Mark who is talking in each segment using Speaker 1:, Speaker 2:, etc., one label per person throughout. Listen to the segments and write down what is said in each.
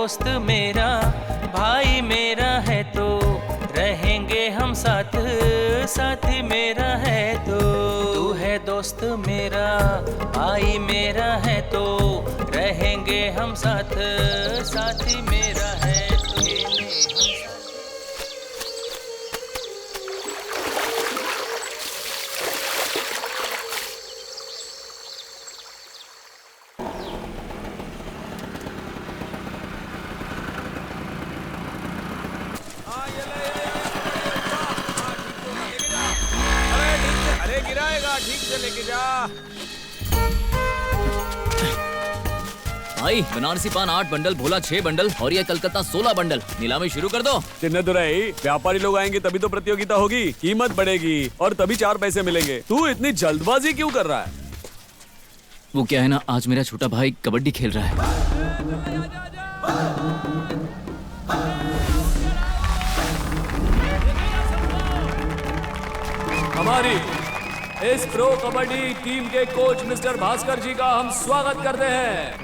Speaker 1: दोस्त मेरा, भाई मेरा है तो रहेंगे हम साथ, साथी मेरा है तो। तू है दोस्त मेरा, भाई मेरा है तो रहेंगे हम साथ, साथी मेरा है तो।
Speaker 2: ठीक से लेके जा।
Speaker 3: भाई बनारसी पान 8 बंडल, भोला 6 बंडल और ये कलकत्ता 16 बंडल। नीलामी शुरू कर दो।
Speaker 2: चिन्नदुराई, व्यापारी लोग आएंगे तभी तो प्रतियोगिता होगी, कीमत बढ़ेगी और तभी 4 पैसे मिलेंगे। तू इतनी जल्दबाजी क्यों कर रहा है?
Speaker 3: वो क्या है ना, आज मेरा छोटा भाई कबड्डी खेल रहा है।
Speaker 2: हमारी इस प्रो कबड्डी टीम के कोच मिस्टर भास्कर जी का हम स्वागत करते हैं।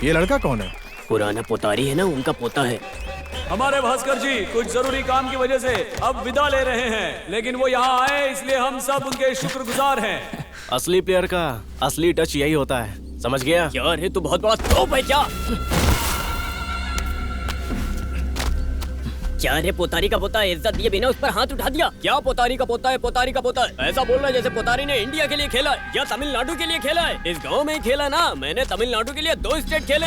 Speaker 4: ये लड़का कौन है?
Speaker 5: पुराना पोतारी है ना, उनका पोता है।
Speaker 2: हमारे भास्कर जी कुछ जरूरी काम की वजह से अब विदा ले रहे हैं, लेकिन वो यहाँ आए इसलिए हम सब उनके शुक्रगुजार हैं।
Speaker 6: असली प्लेयर का असली टच यही होता है, समझ गया?
Speaker 5: क्या रे, तू बहुत बड़ा तोप है क्या? क्या रे, पोतारी का पोता है, इज्जत दिए बिना उस पर हाथ उठा दिया। क्या पोतारी का पोता है, पोतारी का पोता है? ऐसा बोल रहा है जैसे पोतारी ने इंडिया के लिए खेला है या तमिलनाडु के लिए खेला है। इस गांव में ही खेला ना, मैंने तमिलनाडु के लिए 2 स्टेट खेले।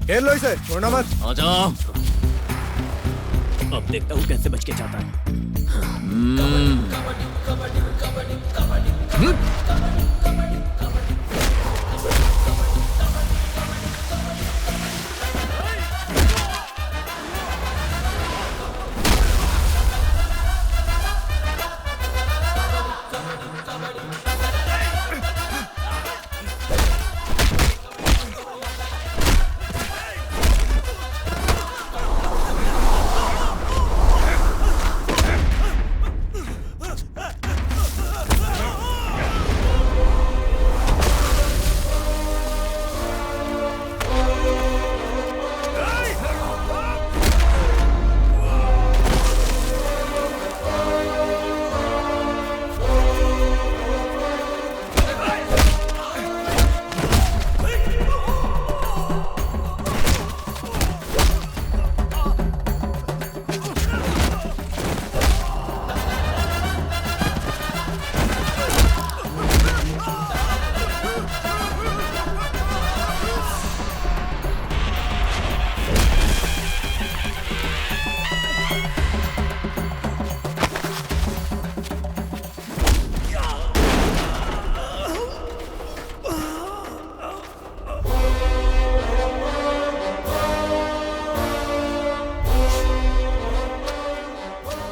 Speaker 4: खेल लो इसे, छोड़ना मत।
Speaker 3: आजा।
Speaker 5: अब देखता हूँ कैसे बच के जाता है।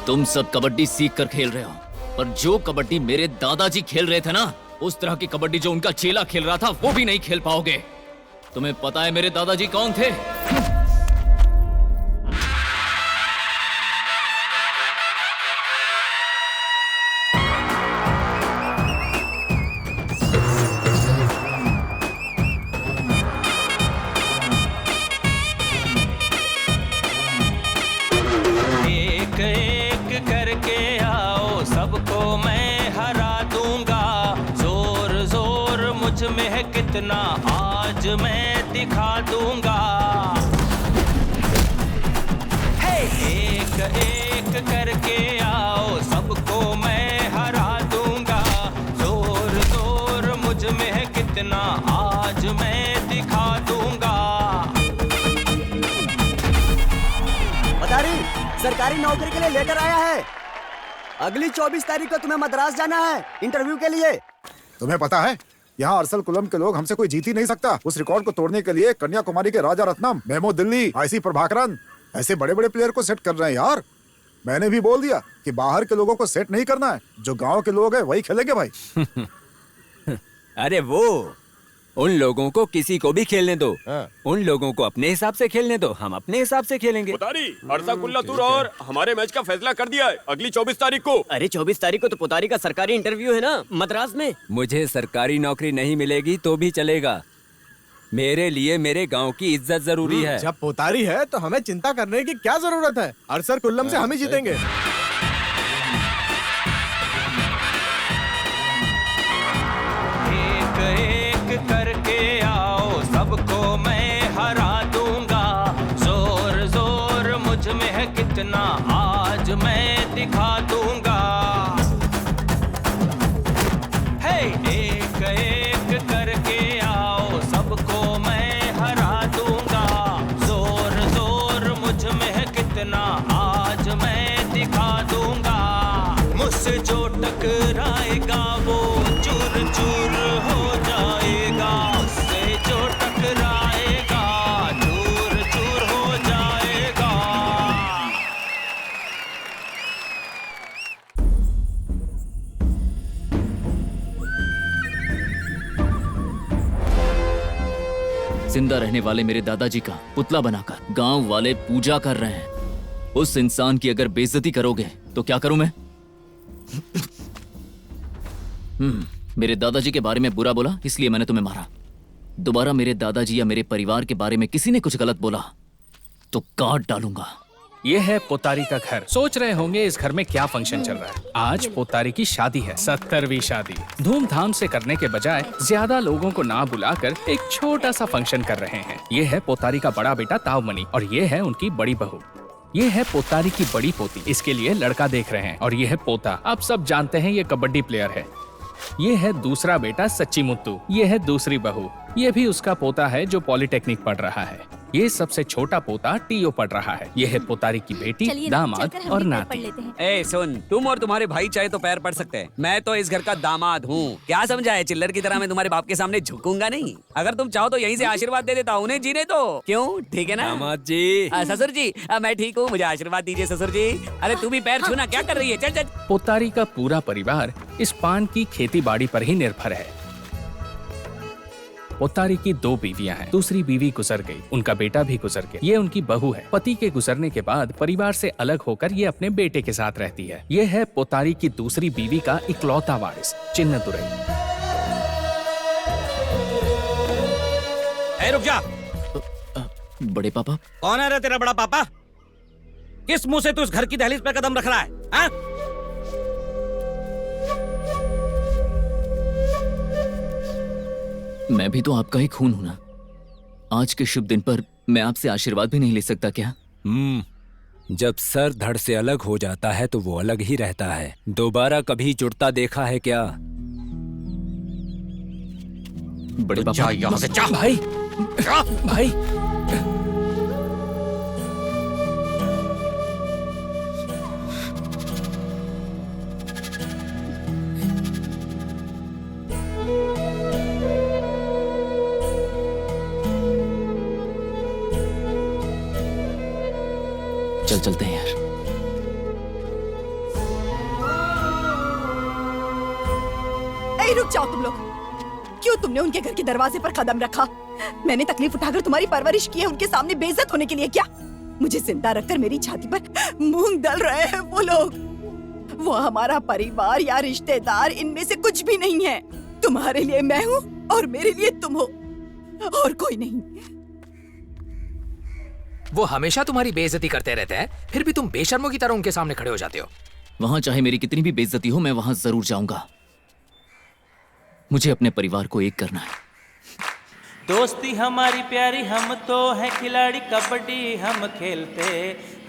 Speaker 3: तुम सब कबड्डी सीख कर खेल रहे हो, पर जो कबड्डी मेरे दादाजी खेल रहे थे ना, उस तरह की कबड्डी जो उनका चेला खेल रहा था, वो भी नहीं खेल पाओगे। तुम्हें पता है मेरे दादाजी कौन थे?
Speaker 1: कितना आज मैं दिखा दूंगा। हे एक एक करके आओ, सबको मैं हरा दूंगा। जोर जोर मुझ में है कितना, आज मैं दिखा दूंगा।
Speaker 7: पतारी, सरकारी नौकरी के लिए लेटर आया है। अगली 24 तारीख को तुम्हें मद्रास जाना है इंटरव्यू के लिए।
Speaker 4: तुम्हें पता है यहाँ अरसल कुलम के लोग हमसे कोई जीत ही नहीं सकता। उस रिकॉर्ड को तोड़ने के लिए कन्याकुमारी के राजा रत्नम, मेमो दिल्ली, आईसी प्रभाकरन ऐसे बड़े बड़े प्लेयर को सेट कर रहे हैं यार। मैंने भी बोल दिया कि बाहर के लोगों को सेट नहीं करना है, जो गांव के लोग हैं वही खेलेंगे भाई।
Speaker 8: अरे वो उन लोगों को किसी को भी खेलने दो। उन लोगों को अपने हिसाब से खेलने दो, हम अपने हिसाब से खेलेंगे।
Speaker 2: पोतारी, अर्ज़ाकुल्ला तुर और हमारे मैच का फैसला कर दिया है अगली 24 तारीख को।
Speaker 5: अरे 24 तारीख को तो पोतारी का सरकारी इंटरव्यू है ना मद्रास में।
Speaker 8: मुझे सरकारी नौकरी नहीं मिलेगी तो भी चलेगा, मेरे लिए मेरे गांव की इज्जत जरूरी है।
Speaker 6: जब पोतारी है तो हमें चिंता करने की क्या जरूरत है? अरसर कुल्लम से हम ही जीतेंगे।
Speaker 1: एक एक करके आओ, सबको मैं हरा दूंगा। जोर जोर मुझ में है कितना, आज मैं दिखा दूंगा। हे एक एक करके आओ, सबको मैं हरा दूंगा। जोर जोर मुझ में है कितना, आज मैं दिखा दूंगा। मुझसे जो टकराएगा वो चूर चूर हो जाएगा। मुझसे जो टकराएगा चूर चूर हो जाएगा।
Speaker 3: जिंदा रहने वाले मेरे दादाजी का पुतला बनाकर गांव वाले पूजा कर रहे हैं। उस इंसान की अगर बेइज्जती करोगे तो क्या करूं मैं? मेरे दादाजी के बारे में बुरा बोला इसलिए मैंने तुम्हें मारा। दोबारा मेरे दादाजी या मेरे परिवार के बारे में किसी ने कुछ गलत बोला तो काट डालूंगा।
Speaker 9: ये है पोतारी का घर। सोच रहे होंगे इस घर में क्या फंक्शन चल रहा है। आज पोतारी की शादी है, 70वीं शादी। धूमधाम से करने के बजाय ज्यादा लोगों को ना बुलाकर एक छोटा सा फंक्शन कर रहे हैं। ये है पोतारी का बड़ा बेटा तावमणि और ये है उनकी बड़ी बहू। ये है पोतारी की बड़ी पोती, इसके लिए लड़का देख रहे हैं। और ये है पोता, आप सब जानते हैं ये कबड्डी प्लेयर है। ये है दूसरा बेटा सच्ची मुत्तू, ये है दूसरी बहू। ये भी उसका पोता है जो पॉलिटेक्निक पढ़ रहा है। ये सबसे छोटा पोता टीओ पढ़ रहा है। ये है पोतारी की बेटी, दामाद और नाती।
Speaker 8: ए सुन, तुम और तुम्हारे भाई चाहे तो पैर पड़ सकते हैं, मैं तो इस घर का दामाद हूँ। क्या समझा है? चिल्लर की तरह मैं तुम्हारे बाप के सामने झुकूंगा नहीं। अगर तुम चाहो तो यहीं से आशीर्वाद दे देता हूँ, उन्हें जीने दो। क्यों? ठीक है ना दामाद जी? ससुर जी, मैं ठीक हूँ, मुझे आशीर्वाद दीजिए ससुर जी। अरे तू भी पैर छूना, क्या कर रही है? चल चल।
Speaker 9: पोतारी का पूरा परिवार इस पान की खेती बाड़ी पर ही निर्भर है। पोतारी की 2 बीवियां हैं, दूसरी बीवी गुजर गई, उनका बेटा भी गुजर गया। ये उनकी बहू है। पति के गुजरने के बाद परिवार से अलग होकर ये अपने बेटे के साथ रहती है। ये है पोतारी की दूसरी बीवी का इकलौता वारिस, चिन्नदुरई।
Speaker 10: रुक जा।
Speaker 3: बड़े पापा?
Speaker 10: कौन है रे तेरा बड़ा पापा? किस मुंह से तू इस घर की दहलीज पे कदम रख रहा है? हा?
Speaker 3: मैं भी तो आपका ही खून हूं ना। आज के शुभ दिन पर मैं आपसे आशीर्वाद भी नहीं ले सकता क्या?
Speaker 8: जब सर धड़ से अलग हो जाता है तो वो अलग ही रहता है। दोबारा कभी जुड़ता देखा है क्या?
Speaker 3: बड़े पापा
Speaker 10: यहाँ से जा।
Speaker 9: भाई भाई
Speaker 3: चलते हैं यार।
Speaker 11: ए, रुक जाओ तुम लोग। क्यों तुमने उनके घर के दरवाजे पर कदम रखा? मैंने तकलीफ उठाकर तुम्हारी परवरिश की है, उनके सामने बेइज्जत होने के लिए क्या? मुझे जिंदा रखकर मेरी छाती पर मूंग दल रहे हैं वो लोग। वो हमारा परिवार या रिश्तेदार इनमें से कुछ भी नहीं है। तुम्हारे लिए मैं हूँ और मेरे लिए तुम हो, और कोई नहीं।
Speaker 12: वो हमेशा तुम्हारी बेइज्जती करते रहते हैं, फिर भी तुम बेशर्मों की तरह उनके सामने खड़े हो जाते हो।
Speaker 3: वहां चाहे मेरी कितनी भी बेइज्जती हो, मैं वहां जरूर जाऊंगा। मुझे अपने परिवार को एक करना है।
Speaker 1: दोस्ती हमारी प्यारी, हम तो हैं खिलाड़ी, कबड्डी हम खेलते,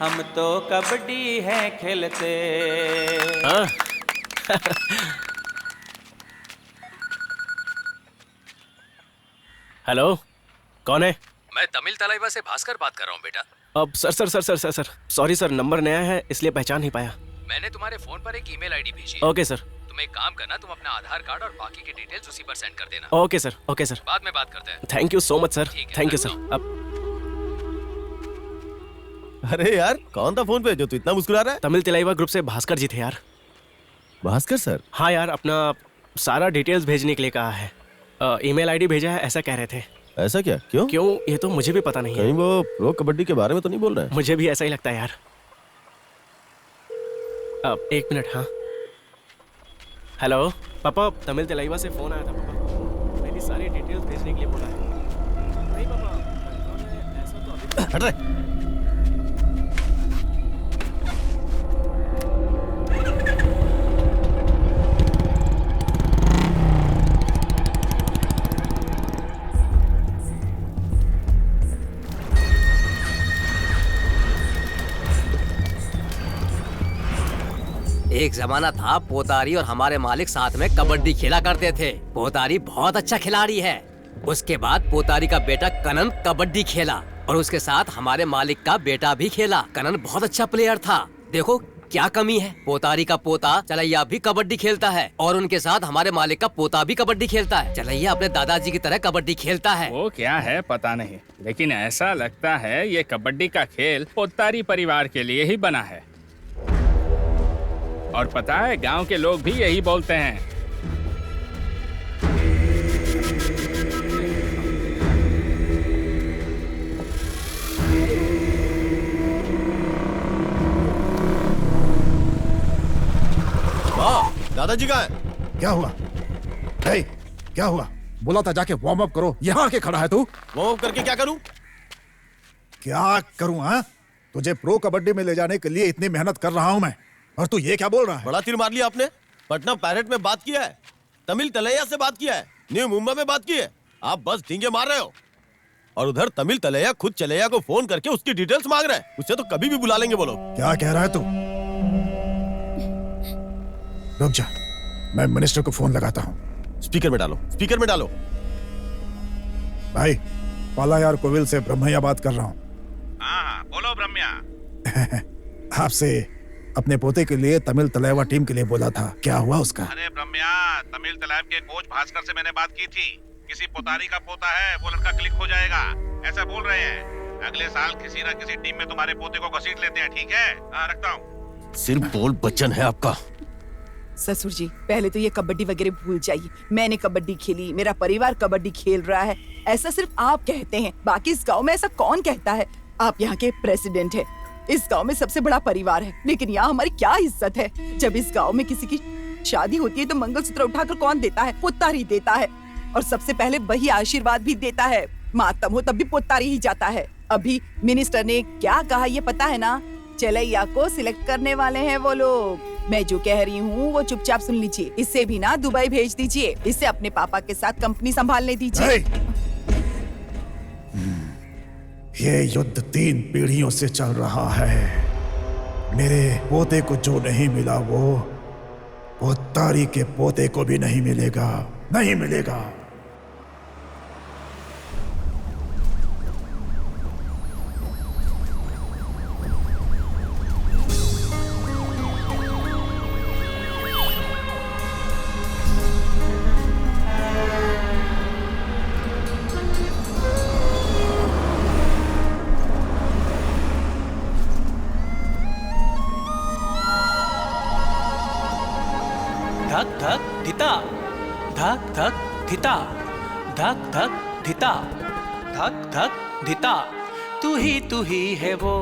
Speaker 1: हम तो कबड्डी है खेलते।
Speaker 13: हेलो, कौन है?
Speaker 12: मैं तमिल तलाइवा से भास्कर बात कर रहा हूँ बेटा।
Speaker 13: अब सर सॉरी सर, नंबर नया है इसलिए पहचान नहीं पाया।
Speaker 12: मैंने तुम्हारे फोन पर एक ईमेल आईडी भेजी है।
Speaker 13: Okay sir.
Speaker 12: तुम एक काम करना, तुम अपना आधार कार्ड और बाकी के डिटेल्स उसी पर सेंड कर देना।
Speaker 13: Okay sir, okay sir.
Speaker 12: बाद में बात करते हैं।
Speaker 13: Thank you so much sir, thank you sir. अब
Speaker 14: अरे यार, कौन था फोन पे जो तू इतना मुस्कुरा रहा है?
Speaker 13: तमिल तलाइवा ग्रुप से भास्कर जी थे यार।
Speaker 14: भास्कर सर?
Speaker 13: हाँ यार, अपना सारा डिटेल्स भेजने के लिए कहा है। ईमेल आईडी भेजा है ऐसा कह रहे थे।
Speaker 14: ऐसा क्या? क्यों?
Speaker 13: ये तो मुझे भी पता नहीं है।
Speaker 14: कहीं वो प्रो कबड्डी के बारे में तो नहीं बोल रहा है?
Speaker 13: मुझे भी ऐसा ही लगता है यार। अब एक मिनट। हाँ हेलो पापा, तमिल तलाइवा से फोन आया था पापा, मेरी सारी डिटेल्स भेजने के लिए बोला है। नहीं पापा, ऐसा तो अभी
Speaker 14: हट रहे।
Speaker 5: एक जमाना था पोतारी और हमारे मालिक साथ में कबड्डी खेला करते थे। पोतारी बहुत अच्छा खिलाड़ी है। उसके बाद पोतारी का बेटा कनन कबड्डी खेला और उसके साथ हमारे मालिक का बेटा भी खेला। कनन बहुत अच्छा प्लेयर था। देखो क्या कमी है, पोतारी का पोता चलैया भी कबड्डी खेलता है और उनके साथ हमारे मालिक का पोता भी कबड्डी खेलता है। चलैया अपने दादाजी की तरह कबड्डी खेलता है।
Speaker 9: वो क्या है पता नहीं, लेकिन ऐसा लगता है ये कबड्डी का खेल पोतारी परिवार के लिए ही बना है। और पता है, गांव के लोग भी यही बोलते हैं।
Speaker 14: दादाजी कहाँ है?
Speaker 4: क्या हुआ? हे, क्या हुआ? बोला था जाके वार्म अप करो, यहाँ आके खड़ा है तू।
Speaker 14: वार्म अप करके क्या करूं?
Speaker 4: क्या करूं? हाँ, तुझे प्रो कबड्डी में ले जाने के लिए इतनी मेहनत कर रहा हूं मैं, और तू ये क्या बोल रहा है?
Speaker 14: बड़ा तीर मार लिया आपने। पटना पैरेट में बात किया है, तमिल तलैया से बात किया है, न्यू मुंबई में बात की है। आप बस ढींगे मार रहे हो। और उधर तमिल तलैया खुद चलैया को फोन करके उसकी डिटेल्स मांग रहे हैं। उससे तो कभी भी बुला लेंगे वो लोग।
Speaker 4: क्या कह रहा है तू? रुक जा, मैं मिनिस्टर को फोन लगाता हूँ।
Speaker 14: स्पीकर में डालो, स्पीकर में डालो।
Speaker 4: भाई, पालायार कोविल से ब्रह्मैया बात कर रहा हूँ।
Speaker 15: हाँ, बोलो ब्रह्मैया।
Speaker 4: आपसे अपने पोते के लिए तमिल तलैवा टीम के लिए बोला था, क्या हुआ उसका?
Speaker 15: अरे ब्रह्मैया, तमिल तलाब के कोच भास्कर से मैंने बात की थी। किसी पोतारी का पोता है, वो लड़का क्लिक हो जाएगा ऐसा बोल रहे हैं। अगले साल किसी न किसी टीम में तुम्हारे पोते को घसीट लेते हैं। ठीक है? हाँ, रखता हूँ।
Speaker 14: सिर्फ बोल बच्चन है आपका।
Speaker 11: ससुर जी, पहले तो ये कबड्डी वगैरह भूल जाइए। मैंने कबड्डी खेली, मेरा परिवार कबड्डी खेल रहा है, ऐसा सिर्फ आप कहते हैं। बाकी इस गांव में ऐसा कौन कहता है? आप यहाँ के प्रेसिडेंट हैं, इस गांव में सबसे बड़ा परिवार है, लेकिन यहाँ हमारी क्या इज्जत है? जब इस गांव में किसी की शादी होती है तो मंगलसूत्र उठाकर कौन देता है? पोतारी देता है, और सबसे पहले वही आशीर्वाद भी देता है। मातम हो तब भी पोतारी ही जाता है। अभी मिनिस्टर ने क्या कहा ये पता है ना? चलैया को सिलेक्ट करने वाले हैं वो लोग। मैं जो कह रही हूँ वो चुपचाप सुन लीजिए। इससे भी ना दुबई भेज दीजिए, इससे अपने पापा के साथ कंपनी संभालने दीजिए।
Speaker 4: ये युद्ध 3 पीढ़ियों से चल रहा है। मेरे पोते को जो नहीं मिला वो पोतारी के पोते को भी नहीं मिलेगा, नहीं मिलेगा।
Speaker 1: धक धक धिता, धक धक धिता, धक धक धिता, धक धक धिता। तू ही है वो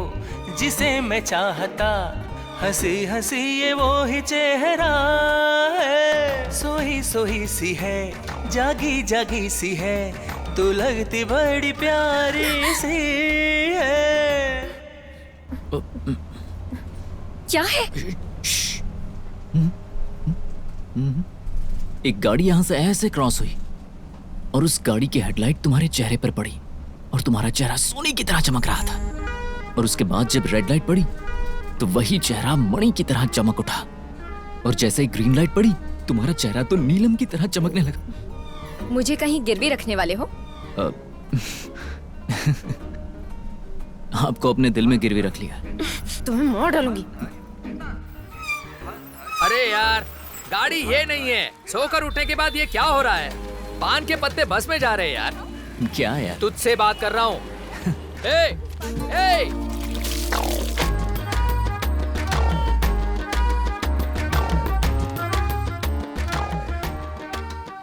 Speaker 1: जिसे मैं चाहता, हंसी हंसी ये वो ही चेहरा है। सोही सोही सी है, जागी जागी सी है, तू लगती बड़ी प्यारी सी है।
Speaker 3: क्या है? एक गाड़ी यहाँ से ऐसे क्रॉस हुई, और उस गाड़ी की हेडलाइट तुम्हारे चेहरे पर पड़ी और तुम्हारा चेहरा सोने की तरह चमक रहा था। और उसके बाद जब रेड लाइट पड़ी तो वही चेहरा मणि की तरह चमक उठा, और जैसे ही ग्रीन लाइट पड़ी तुम्हारा चेहरा तो नीलम की तरह चमकने लगा।
Speaker 16: मुझे कहीं गिरवी रखने वाले हो?
Speaker 3: आपको अपने दिल में गिरवी रख लिया।
Speaker 16: तुम्हें मार डालूंगी।
Speaker 12: अरे यार, गाड़ी ये नहीं है। सोकर उठने के बाद ये क्या हो रहा है? पान के पत्ते बस में जा रहे हैं यार।
Speaker 3: क्या यार?
Speaker 12: तुझसे बात कर रहा हूँ। ए, ए!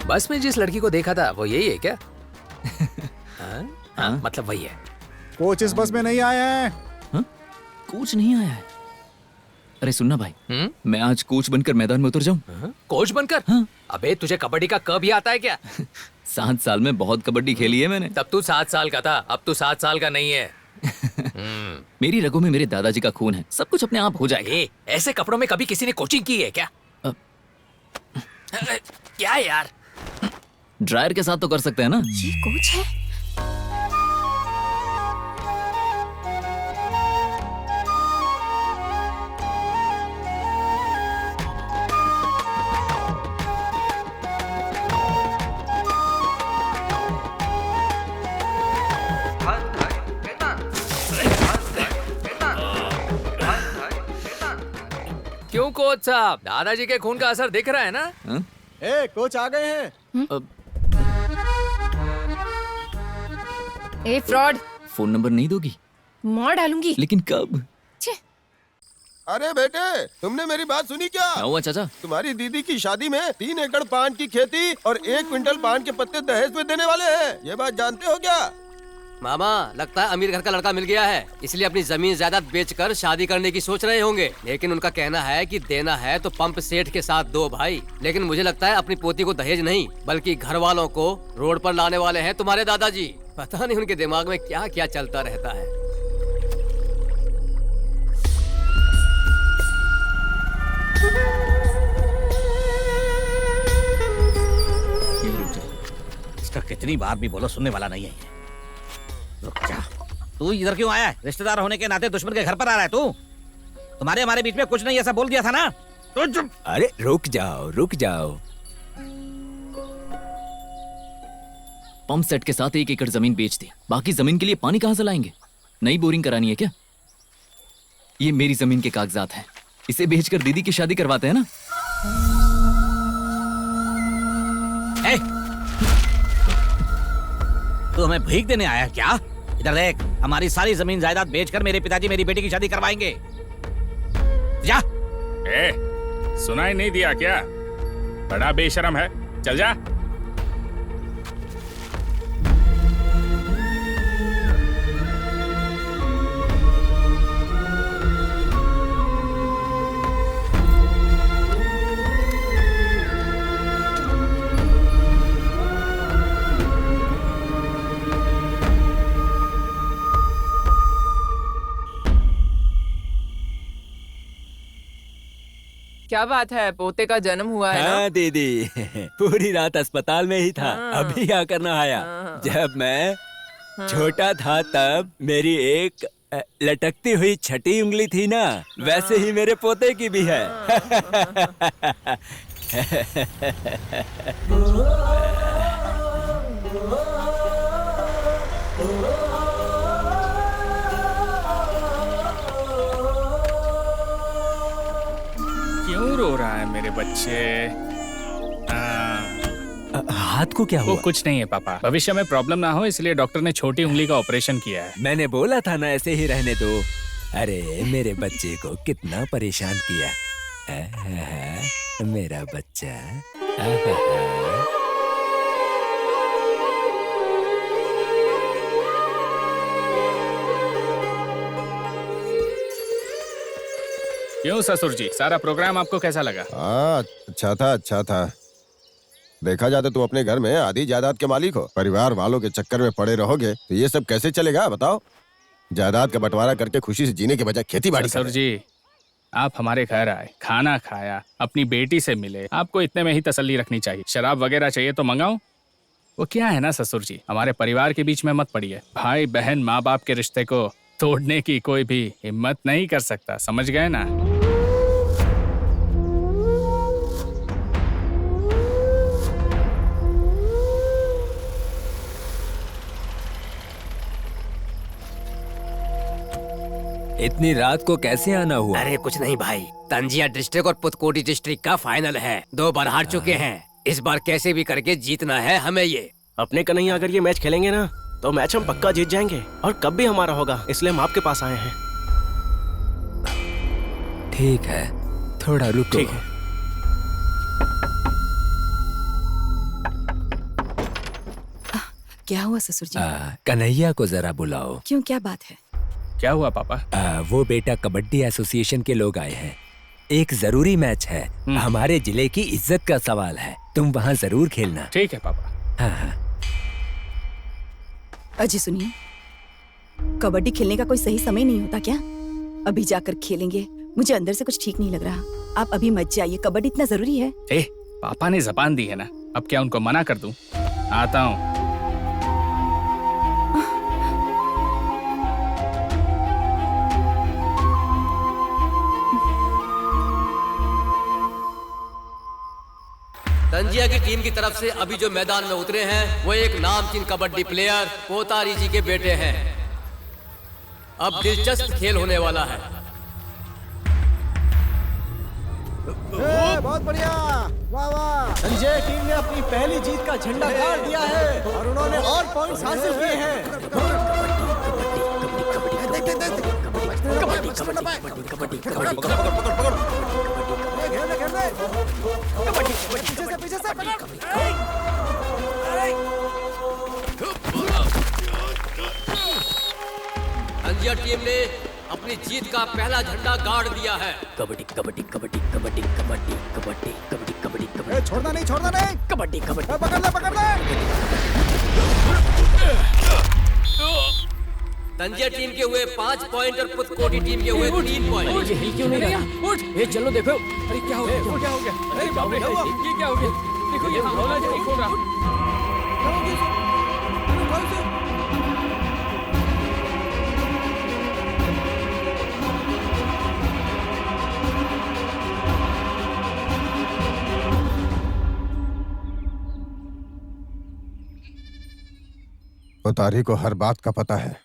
Speaker 12: बस में जिस लड़की को देखा था वो यही है क्या? हाँ, मतलब वही है।
Speaker 4: कोच इस बस में नहीं आए हैं।
Speaker 3: हाँ? कोच नहीं आया है? अरे सुनना भाई, मैं आज कोच बनकर मैदान में उतर जाऊं?
Speaker 12: कोच बनकर?
Speaker 3: हाँ।
Speaker 12: अबे तुझे कबड्डी का क भी आता है क्या?
Speaker 3: 7 साल में बहुत कबड्डी खेली है मैंने।
Speaker 12: तब तू 7 साल का था, अब तू 7 साल का नहीं है।
Speaker 3: मेरी रगों में मेरे दादाजी का खून है, सब कुछ अपने आप हो जाएगा।
Speaker 12: ऐसे कपड़ों में कभी किसी ने कोचिंग की है क्या? क्या यार?
Speaker 3: ड्रायर के साथ तो कर सकते हैं ना?
Speaker 11: ये कोच है?
Speaker 12: क्यों कोच साहब, दादाजी के खून का असर दिख रहा है ना?
Speaker 6: ए, कोच आ गए हैं।
Speaker 16: ए फ्रॉड,
Speaker 3: फोन नंबर नहीं दोगी?
Speaker 16: मार डालूंगी।
Speaker 3: लेकिन कब?
Speaker 14: अरे बेटे, तुमने मेरी बात सुनी क्या?
Speaker 3: हुआ चाचा?
Speaker 14: तुम्हारी दीदी की शादी में 3 एकड़ पान की खेती और 1 क्विंटल पान के पत्ते दहेज में देने वाले हैं। ये बात जानते हो क्या?
Speaker 5: मामा, लगता है अमीर घर का लड़का मिल गया है, इसलिए अपनी जमीन जायदाद बेचकर शादी करने की सोच रहे होंगे। लेकिन उनका कहना है कि देना है तो पंप सेठ के साथ दो भाई। लेकिन मुझे लगता है अपनी पोती को दहेज नहीं बल्कि घर वालों को रोड पर लाने वाले हैं तुम्हारे दादाजी। पता नहीं उनके दिमाग में क्या क्या चलता रहता है।
Speaker 10: इसका कितनी बार भी बोलो, सुनने वाला नहीं है ये। रुक जा। तू इधर क्यों आया है? रिश्तेदार होने के नाते दुश्मन के घर पर आ रहा है तू? तुम्हारे हमारे बीच में कुछ नहीं, ऐसा बोल दिया था ना? तो
Speaker 8: अरे रुक जाओ, रुक जाओ।
Speaker 3: पंप सेट के साथ 1 एकड़ जमीन बेच दी, बाकी जमीन के लिए पानी कहां से लाएंगे? नई बोरिंग करानी है क्या? ये मेरी जमीन के कागजात हैं, इसे बेचकर दीदी की शादी करवाते हैं ना?
Speaker 10: तू हमें भीख देने आया है क्या? इधर देख, हमारी सारी जमीन जायदाद बेचकर मेरे पिताजी मेरी बेटी की शादी करवाएंगे। जा।
Speaker 9: सुनाई नहीं दिया क्या? बड़ा बेशरम है, चल जा।
Speaker 17: क्या बात है, पोते का जन्म हुआ है ना?
Speaker 8: हाँ दीदी, पूरी रात अस्पताल में ही था, अभी आकर नहाया। जब मैं छोटा था तब मेरी एक लटकती हुई छठी उंगली थी ना, वैसे ही मेरे पोते की भी है।
Speaker 9: क्यों रो रहा है मेरे बच्चे?
Speaker 8: हाथ को क्या हुआ?
Speaker 9: वो कुछ नहीं है पापा, भविष्य में प्रॉब्लम ना हो इसलिए डॉक्टर ने छोटी उंगली का ऑपरेशन किया है।
Speaker 8: मैंने बोला था ना ऐसे ही रहने दो। अरे मेरे बच्चे को कितना परेशान किया। मेरा बच्चा।
Speaker 9: क्यों ससुर जी, सारा प्रोग्राम आपको कैसा लगा?
Speaker 14: हाँ, अच्छा था, अच्छा था। देखा जाए तो तुम अपने घर में आधी जायदाद के मालिक हो। परिवार वालों के चक्कर में पड़े रहोगे तो ये सब कैसे चलेगा बताओ? जायदाद का बंटवारा करके खुशी से जीने के बजाय खेती बाड़ी।
Speaker 9: ससुर जी, आप हमारे घर आए, खाना खाया, अपनी बेटी से मिले, आपको इतने में ही तसल्ली रखनी चाहिए। शराब वगैरह चाहिए तो मंगाऊं? वो क्या है ना ससुर जी, हमारे परिवार के बीच में मत पड़िए। भाई बहन माँ बाप के रिश्ते को तोड़ने की कोई भी हिम्मत नहीं कर सकता, समझ गए ना?
Speaker 5: इतनी रात को कैसे आना हुआ? अरे कुछ नहीं भाई, तंजिया डिस्ट्रिक्ट और पुतकोटी डिस्ट्रिक्ट का फाइनल है। 2 बार हार चुके हैं, इस बार कैसे भी करके जीतना है हमें। ये
Speaker 13: अपने कन्हैया अगर ये मैच खेलेंगे ना तो मैच हम पक्का जीत जाएंगे और कब भी हमारा होगा, इसलिए हम आपके पास आए हैं।
Speaker 5: ठीक है, थोड़ा रुको।
Speaker 13: ठीक है।
Speaker 11: क्या हुआ ससुर जी?
Speaker 5: कन्हैया को जरा बुलाओ।
Speaker 11: क्यों, क्या बात है?
Speaker 9: क्या हुआ पापा?
Speaker 5: वो बेटा कबड्डी एसोसिएशन के लोग आए हैं, एक जरूरी मैच है, हमारे जिले की इज्जत का सवाल है, तुम वहाँ जरूर खेलना।
Speaker 9: ठीक है पापा।
Speaker 5: हाँ।
Speaker 11: अजी सुनिए, कबड्डी खेलने का कोई सही समय नहीं होता क्या? अभी जाकर खेलेंगे, मुझे अंदर से कुछ ठीक नहीं लग रहा। आप अभी मत जाइए, कबड्डी इतना जरूरी है।
Speaker 9: पापा ने जबान दी है ना, अब क्या उनको मना कर दूं? आता हूँ।
Speaker 5: तंजिया की टीम की तरफ से अभी जो मैदान में उतरे हैं वो एक नामचीन कबड्डी प्लेयर पोतारी जी के बेटे हैं। अब दिलचस्प खेल होने वाला है।
Speaker 6: बहुत बढ़िया, वाह वाह। संजय टीम ने अपनी पहली जीत का झंडा गाड़ दिया है और उन्होंने और पॉइंट्स हासिल किए हैं।
Speaker 5: तंजिया टीम ने अपनी जीत का पहला झंडा गाड़ दिया है। कबड्डी कबड्डी कबड्डी कबड्डी कबड्डी कबड्डी कबड्डी कबड्डी कबड्डी।
Speaker 6: छोड़ना नहीं, छोड़ना नहीं।
Speaker 5: कबड्डी कबड्डी।
Speaker 6: पकड़ ले, पकड़ ले।
Speaker 5: तंजिया टीम के हुए 5 पॉइंट और पुतकोटी टीम के हुए 3 पॉइंट।
Speaker 8: हिल क्यों नहीं रहा? उठ, चलो देखो। अरे क्या हो गया? क्या हो गया? अरे बाप रे, ये क्या हो गया? देखो ये हौला नहीं खोल रहा।
Speaker 14: पोतारी को हर बात का पता है,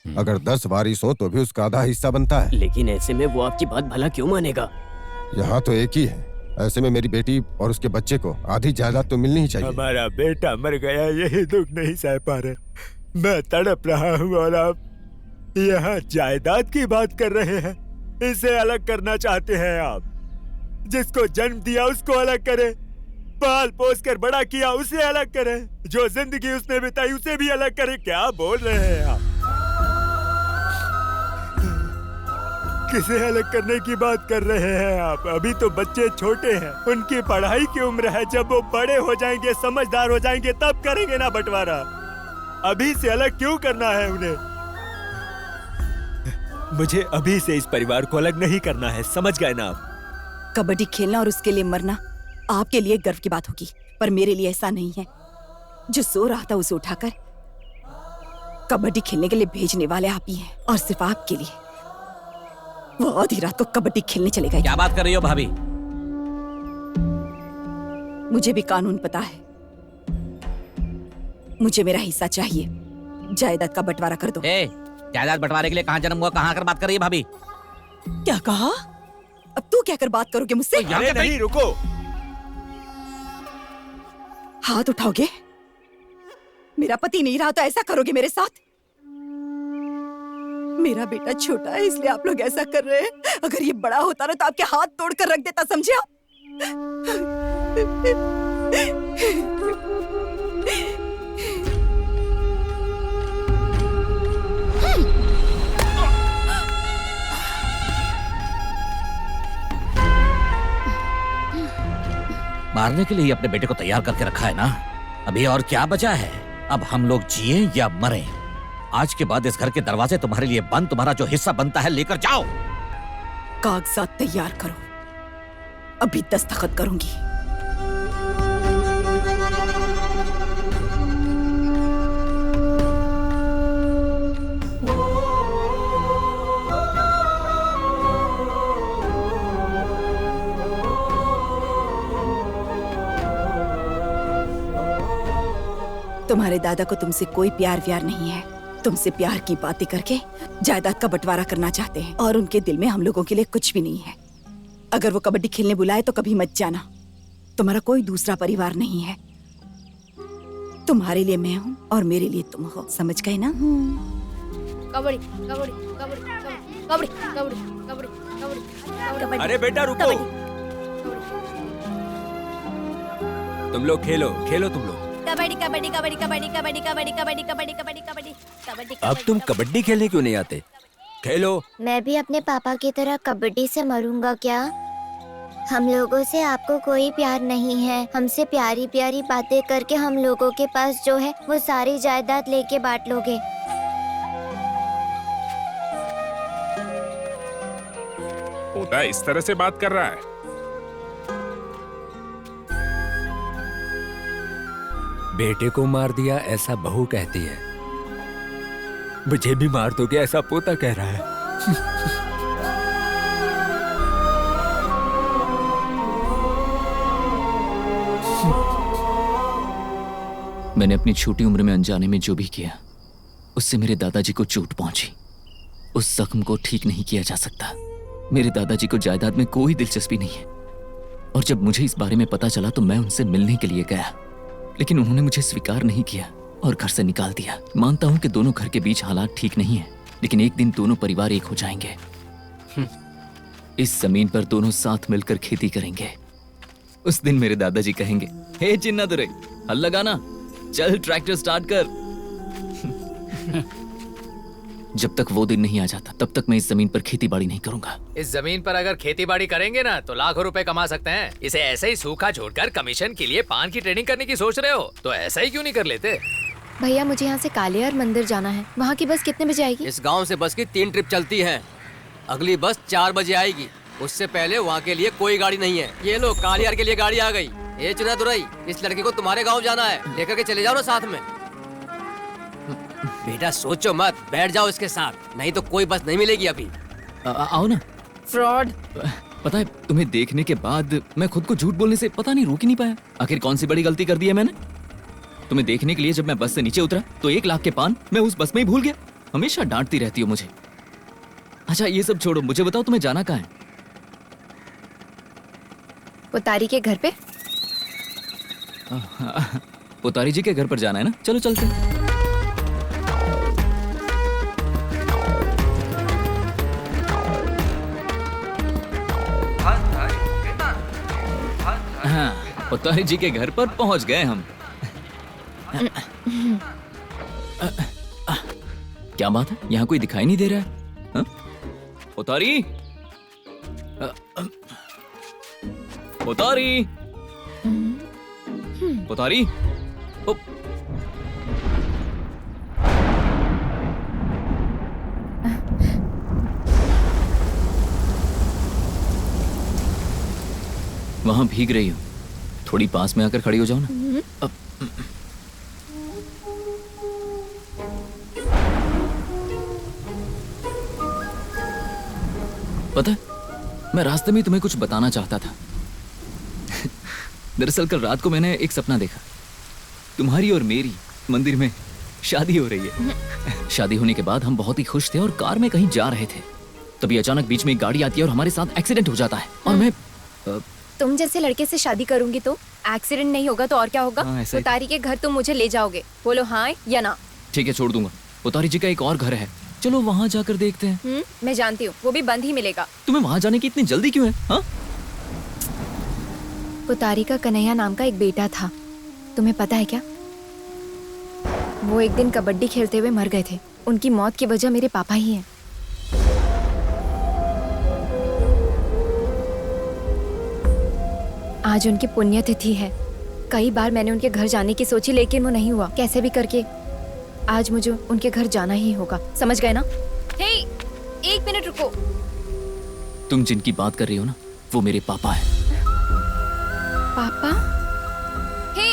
Speaker 14: अगर 10 वारिस हो तो भी उसका आधा हिस्सा बनता है।
Speaker 13: लेकिन ऐसे में वो आपकी बात भला क्यों मानेगा?
Speaker 14: यहाँ तो एक ही है, ऐसे में मेरी बेटी और उसके बच्चे को आधी जायदाद तो मिलनी ही चाहिए।
Speaker 18: हमारा बेटा मर गया, यही दुख नहीं सह पा रहे, मैं तड़प रहा हूँ और आप यहाँ जायदाद की बात कर रहे हैं। इसे अलग करना चाहते हैं आप? जिसको जन्म दिया उसको अलग करें, पाल पोस कर बड़ा किया उसे अलग करें, जो जिंदगी उसने बिताई उसे भी अलग करें। क्या बोल रहे हैं आप? किसे अलग करने की बात कर रहे हैं आप? अभी तो बच्चे छोटे हैं, उनकी पढ़ाई की उम्र है, जब वो बड़े हो जाएंगे, समझदार हो जाएंगे, तब करेंगे ना बंटवारा। अभी से अलग क्यों करना है उन्हें? मुझे अभी से इस परिवार को अलग नहीं करना है, समझ गए ना आप?
Speaker 11: कबड्डी खेलना और उसके लिए मरना आपके लिए गर्व की बात होगी, पर मेरे लिए ऐसा नहीं है। जो सो रहा था उसे उठाकर कबड्डी खेलने के लिए भेजने वाले आप ही हैं, और सिर्फ आपके लिए वो आधी रात को कबड्डी खेलने चले गए।
Speaker 10: क्या बात कर रही हो भाभी?
Speaker 11: मुझे भी कानून पता है, मुझे मेरा हिस्सा चाहिए। जायदाद का बंटवारा कर दो।
Speaker 10: जायदाद बंटवारे के लिए कहाँ जन्म हुआ, कहाँ आकर बात कर रही है भाभी?
Speaker 11: क्या कहा? अब तू क्या कर बात करोगे मुझसे?
Speaker 18: अरे नहीं, रुको।
Speaker 11: हाथ उठाओगे? मेरा पति नहीं रहा तो ऐसा करोगे मेरे साथ? मेरा बेटा छोटा है इसलिए आप लोग ऐसा कर रहे हैं। अगर ये बड़ा होता ना तो आपके हाथ तोड़कर रख देता, समझे आप?
Speaker 10: मारने के लिए ही अपने बेटे को तैयार करके रखा है ना, अभी और क्या बचा है? अब हम लोग जिए या मरें, आज के बाद इस घर के दरवाजे तुम्हारे लिए बंद, तुम्हारा जो हिस्सा बनता है लेकर जाओ।
Speaker 11: कागजात तैयार करो, अभी दस्तखत करूंगी। तुम्हारे दादा को तुमसे कोई प्यार व्यार नहीं है। तुमसे प्यार की बातें करके जायदाद का बंटवारा करना चाहते हैं और उनके दिल में हम लोगों के लिए कुछ भी नहीं है। अगर वो कबड्डी खेलने बुलाए तो कभी मत जाना। तुम्हारा कोई दूसरा परिवार नहीं है। तुम्हारे लिए मैं हूँ और मेरे लिए तुम हो। समझ गए ना?
Speaker 16: कबड्डी कबड्डी कबड्डी कबड्डी कबड्डी कबड्डी कबड्डी।
Speaker 2: अरे बेटा रुको, तुम लोग खेलो खेलो तुम लोग।
Speaker 16: कबड्डी कबड्डी कबड्डी कबड्डी कबड्डी कबड्डी कबड्डी कबड्डी कबड्डी कबड्डी कबड्डी।
Speaker 2: अब तुम कबड्डी खेलने क्यों नहीं आते? खेलो।
Speaker 19: मैं भी अपने पापा की तरह कबड्डी से मरूंगा क्या? हम लोगों से आपको कोई प्यार नहीं है। हमसे प्यारी प्यारी बातें करके हम लोगों के पास जो है वो सारी जायदाद लेके बांट लोगे।
Speaker 20: पोता इस तरह से बात कर रहा है।
Speaker 2: बेटे को मार दिया ऐसा बहू कहती है, मुझे भी मार दोगे ऐसा पोता कह रहा है।
Speaker 3: मैंने अपनी छोटी उम्र में अनजाने में जो भी किया उससे मेरे दादाजी को चोट पहुंची। उस जख्म को ठीक नहीं किया जा सकता। मेरे दादाजी को जायदाद में कोई दिलचस्पी नहीं है और जब मुझे इस बारे में पता चला तो मैं उनसे मिलने के लिए गया, लेकिन उन्होंने मुझे स्वीकार नहीं किया और घर से निकाल दिया। मानता हूं कि दोनों घर के बीच हालात ठीक नहीं है, लेकिन एक दिन दोनों परिवार एक हो जाएंगे। इस जमीन पर दोनों साथ मिलकर खेती करेंगे। उस दिन मेरे दादाजी कहेंगे, हे चिन्नादुरै, हल लगाना, चल ट्रैक्टर स्टार्ट कर। जब तक वो दिन नहीं आ जाता तब तक मैं इस जमीन पर खेती बाड़ी नहीं करूंगा।
Speaker 12: इस जमीन पर अगर खेती बाड़ी करेंगे ना तो लाखों रुपए कमा सकते हैं। इसे ऐसे ही सूखा छोड़कर कमीशन के लिए पान की ट्रेडिंग करने की सोच रहे हो तो ऐसा ही क्यों नहीं कर लेते?
Speaker 16: भैया मुझे यहाँ से कालियार मंदिर जाना है। वहाँ की बस कितने बजे आएगी?
Speaker 5: इस गांव से बस की 3 ट्रिप चलती है। अगली बस 4 बजे आएगी। उससे पहले वहाँ के लिए कोई गाड़ी नहीं है। ये लो, कालियार के लिए गाड़ी आ गई। ये चिन्नादुरै, इस लड़की को तुम्हारे गाँव जाना है, लेकर के चले जाओ ना साथ में। बेटा सोचो मत, बैठ जाओ इसके साथ, नहीं तो कोई बस नहीं मिलेगी अभी।
Speaker 3: आओ ना।
Speaker 16: फ्रॉड।
Speaker 3: पता है तुम्हें देखने के बाद मैं खुद को झूठ बोलने से पता नहीं रोक ही नहीं पाया। आखिर कौन सी बड़ी गलती कर दी है मैंने? तुम्हें देखने के लिए जब मैं बस से नीचे उतरा तो 1 लाख के पान मैं उस बस में ही भूल गया। हमेशा डांटती रहती हो मुझे। अच्छा ये सब छोड़ो, मुझे बताओ तुम्हें जाना कहाँ है?
Speaker 16: पुतारी के घर पे।
Speaker 3: पुतारी जी के घर पर जाना है ना? चलो चलते हैं। हाँ, पुतारी जी के घर पर पहुंच गए हम। क्या बात है, यहाँ कोई दिखाई नहीं दे रहा है? हाँ? पुतारी, पुतारी, पुतारी। वहां भीग रही हो, थोड़ी पास में आकर खड़ी हो जाओ ना। अब पता है, मैं रास्ते में तुम्हें कुछ बताना चाहता था। दरअसल कल रात को मैंने एक सपना देखा। तुम्हारी और मेरी मंदिर में शादी हो रही है। शादी होने के बाद हम बहुत ही खुश थे और कार में कहीं जा रहे थे। तभी अचानक बीच में एक गाड़ी आती है और हमारे साथ एक्सीडेंट हो जाता है और मैं
Speaker 16: तुम जैसे लड़के से शादी करूंगी तो एक्सीडेंट नहीं होगा तो और क्या होगा? पुतारी के घर तुम मुझे ले जाओगे, बोलो हाँ या ना?
Speaker 3: ठीक है, छोड़ दूंगा। पुतारी जी का एक और घर है, चलो वहाँ जाकर देखते हैं।
Speaker 16: मैं जानती हूँ, वो भी बंद ही मिलेगा।
Speaker 3: तुम्हें वहाँ जाने की इतनी जल्दी क्यों है? हाँ?
Speaker 16: पुतारी का कन्हैया नाम का एक बेटा था, तुम्हें पता है क्या? वो एक दिन कबड्डी खेलते हुए मर गए थे। उनकी मौत की वजह मेरे पापा ही हैं। आज उनकी पुण्यतिथि है। कई बार मैंने उनके घर जाने की सोची लेकिन वो नहीं हुआ। कैसे भी करके आज मुझे उनके घर जाना ही होगा, समझ गए ना? हे, 1 मिनट रुको।
Speaker 3: तुम जिनकी बात कर रही हो ना, वो मेरे पापा हैं।
Speaker 16: पापा? हे,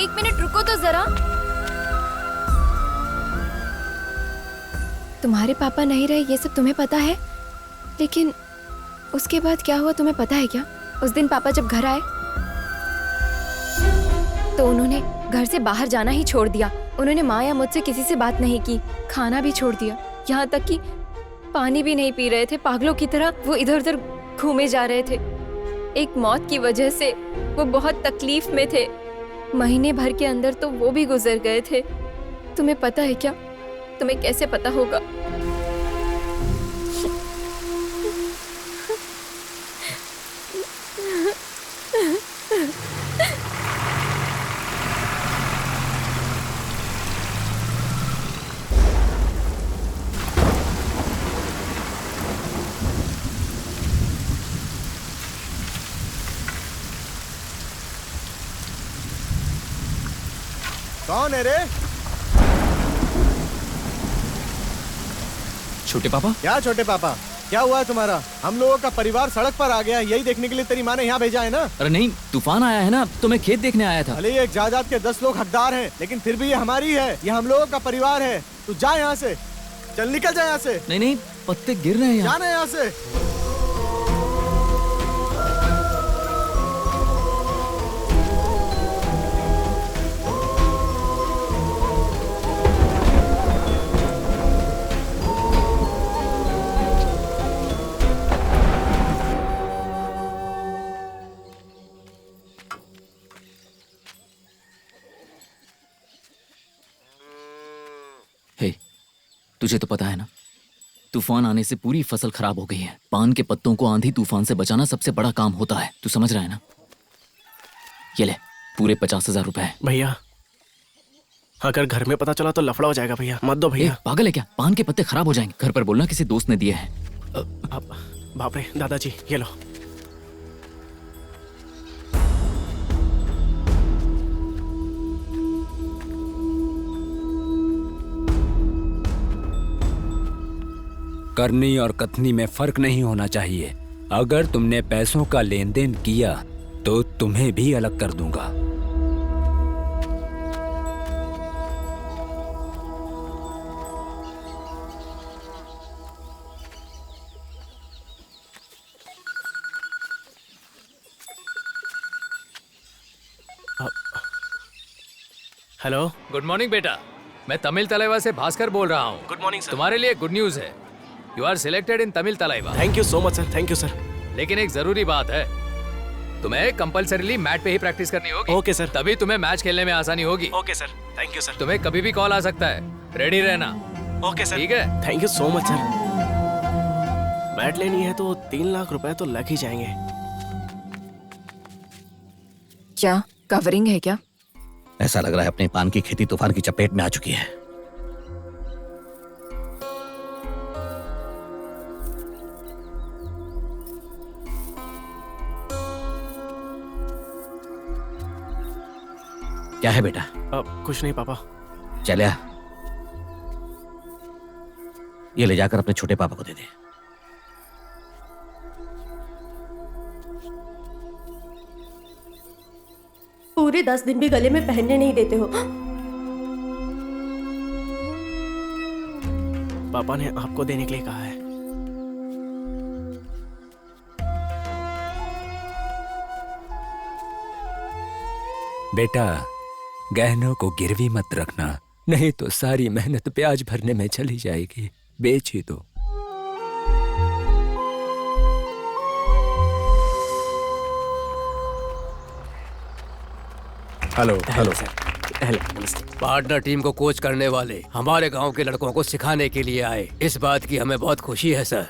Speaker 16: 1 मिनट रुको तो जरा। तुम्हारे पापा नहीं रहे ये सब तुम्हें पता है, लेकिन उसके बाद क्या हुआ तुम्हें पता है क्या? उस दिन पापा जब घर आए तो उन्होंने घर से बाहर जाना ही छोड़ दिया। उन्होंने माँ या मुझसे किसी से बात नहीं की, खाना भी छोड़ दिया, यहाँ तक कि पानी भी नहीं पी रहे थे। पागलों की तरह वो इधर उधर घूमे जा रहे थे। एक मौत की वजह से वो बहुत तकलीफ में थे। महीने भर के अंदर तो वो भी गुजर गए थे। तुम्हें पता है क्या? तुम्हें कैसे पता होगा?
Speaker 6: कौन है रे?
Speaker 3: छोटे पापा?
Speaker 6: क्या छोटे पापा? क्या हुआ है तुम्हारा? हम लोगों का परिवार सड़क पर आ गया, यही देखने के लिए तेरी माँ ने यहाँ भेजा है ना?
Speaker 3: अरे नहीं, तूफान आया है ना, तो मैं खेत देखने आया था।
Speaker 6: भले ये एक जायदाद के 10 लोग हकदार हैं, लेकिन फिर भी ये हमारी है, ये हम लोगों का परिवार है। तू जा यहाँ से, चल निकल जा यहाँ से।
Speaker 3: नहीं नहीं, पत्ते गिर रहे हैं यहाँ।
Speaker 6: जाना यहाँ से।
Speaker 3: हे, तुझे तो पता है ना, तूफान आने से पूरी फसल खराब हो गई है। पान के पत्तों को आंधी तूफान से बचाना सबसे बड़ा काम होता है, तू समझ रहा है ना? ये ले, पूरे 50,000 रुपए।
Speaker 13: भैया, अगर घर में पता चला तो लफड़ा हो जाएगा भैया, मत दो भैया।
Speaker 3: पागल है क्या? पान के पत्ते खराब हो जाएंगे। घर पर बोलना किसी दोस्त ने दिए हैं।
Speaker 13: बाप रे, दादाजी ये लो।
Speaker 21: करनी और कथनी में फर्क नहीं होना चाहिए। अगर तुमने पैसों का लेन देन किया तो तुम्हें भी अलग कर दूंगा।
Speaker 13: हेलो,
Speaker 12: गुड मॉर्निंग बेटा, मैं तमिल तलाइवा से भास्कर बोल रहा हूँ।
Speaker 13: Good morning sir.
Speaker 12: तुम्हारे लिए गुड न्यूज है, you are selected in Tamil Thalaiva.
Speaker 13: Thank you so much sir, thank you sir.
Speaker 12: लेकिन एक जरूरी बात है, तुम्हें कंपलसरीली मैट पे ही प्रैक्टिस करनी होगी।
Speaker 13: Okay sir.
Speaker 12: तभी तुम्हें मैच खेलने में आसानी होगी।
Speaker 13: Okay sir, thank you sir.
Speaker 12: तुम्हें कभी भी कॉल आ सकता है, रेडी रहना।
Speaker 13: ओके सर,
Speaker 12: ठीक है?
Speaker 13: Thank you so much sir. Bat लेनी है तो 3 लाख रुपए तो लग ही जाएंगे।
Speaker 16: क्या कवरिंग है क्या?
Speaker 10: ऐसा लग रहा है अपने पान की खेती तूफान की चपेट में आ चुकी है। क्या है बेटा?
Speaker 13: कुछ नहीं पापा।
Speaker 10: चल आ, ये ले जाकर अपने छोटे पापा को दे दे।
Speaker 22: पूरे 10 दिन भी गले में पहनने नहीं देते हो।
Speaker 13: पापा ने आपको देने के लिए कहा है।
Speaker 21: बेटा, गहनों को गिरवी मत रखना, नहीं तो सारी मेहनत ब्याज भरने में चली जाएगी। बेच ही दो।
Speaker 5: Hello hello
Speaker 13: hello.
Speaker 5: Partner team को कोच करने वाले हमारे गांव के लड़कों को सिखाने के लिए आए। इस बात की हमें बहुत खुशी है सर।